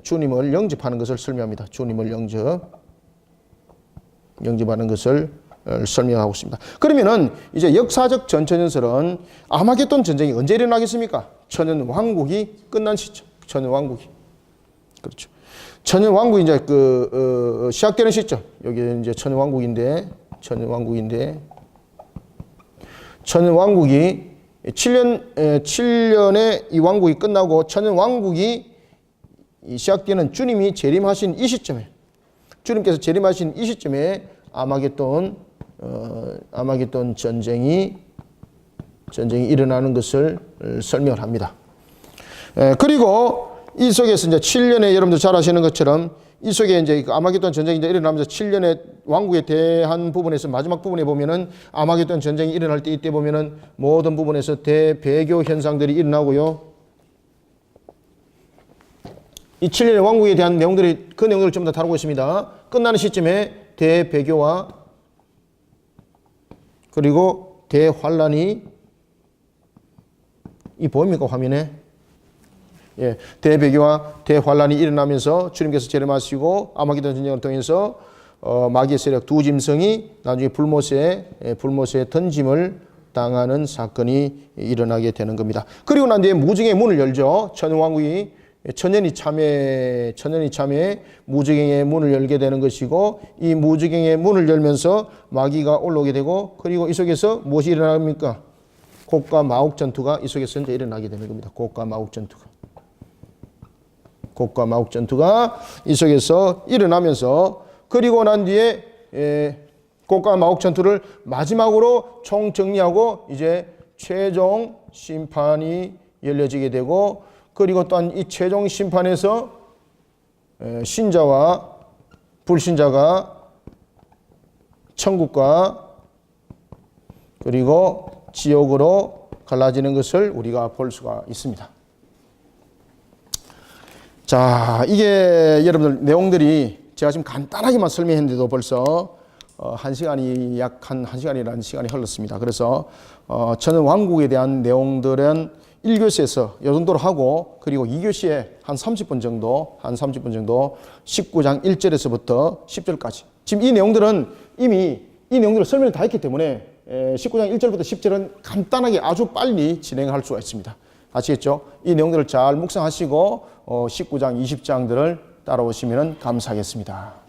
주님을 영접하는 것을 설명합니다. 주님을 영접하는 것을 설명하고 있습니다. 그러면은 이제 역사적 전천연설은 아마겟돈 전쟁이 언제 일어나겠습니까? 천년 왕국이 끝난 시점. 천년 왕국이. 그렇죠. 천년 왕국이 이제 시작되는 시점. 여기 이제 천년 왕국인데 천년 왕국이 7년에 이 왕국이 끝나고 천년 왕국이 시작되는 주님이 재림하신 이 시점에, 주님께서 재림하신 이 시점에 아마겟돈 전쟁이 일어나는 것을 설명을 합니다. 그리고 이 속에서 이제 7년에 여러분들 잘 아시는 것처럼 이 속에 이제 아마겟돈 전쟁이 이제 일어나면서 7년의 왕국에 대한 부분에서 마지막 부분에 보면은 아마겟돈 전쟁이 일어날 때 이때 보면은 모든 부분에서 대배교 현상들이 일어나고요. 이 7년의 왕국에 대한 내용들이 그 내용들을 전부 다 다루고 있습니다. 끝나는 시점에 대배교와 그리고 대환란이 이 보입니까 화면에? 예, 대배교와 대환란이 일어나면서 주님께서 재림하시고 아마겟돈 전쟁을 통해서 마귀의 세력 두 짐승이 나중에 불못에 던짐을 당하는 사건이 일어나게 되는 겁니다. 그리고 난 뒤에 무증의 문을 열죠. 천년왕국이 천년이 참에 무증의 문을 열게 되는 것이고 이 무증의 문을 열면서 마귀가 올라오게 되고 그리고 이 속에서 무엇이 일어납니까? 곡과 마옥 전투가 이 속에서 이제 일어나게 되는 겁니다. 곡과 마옥 전투가 이 속에서 일어나면서 그리고 난 뒤에 곡과 마옥 전투를 마지막으로 총정리하고 이제 최종 심판이 열려지게 되고 그리고 또한 이 최종 심판에서 신자와 불신자가 천국과 그리고 지옥으로 갈라지는 것을 우리가 볼 수가 있습니다. 자, 이게 여러분들 내용들이 제가 지금 간단하게만 설명했는데도 벌써 한 시간이 약 한 시간이라는 시간이 흘렀습니다. 그래서 저는 왕국에 대한 내용들은 1교시에서 이 정도로 하고 그리고 2교시에 한 30분 정도 19장 1절에서부터 10절까지 지금 이 내용들은 이미 이 내용들을 설명을 다 했기 때문에 19장 1절부터 10절은 간단하게 아주 빨리 진행할 수가 있습니다. 아시겠죠? 이 내용들을 잘 묵상하시고 19장 20장들을 따라오시면 감사하겠습니다.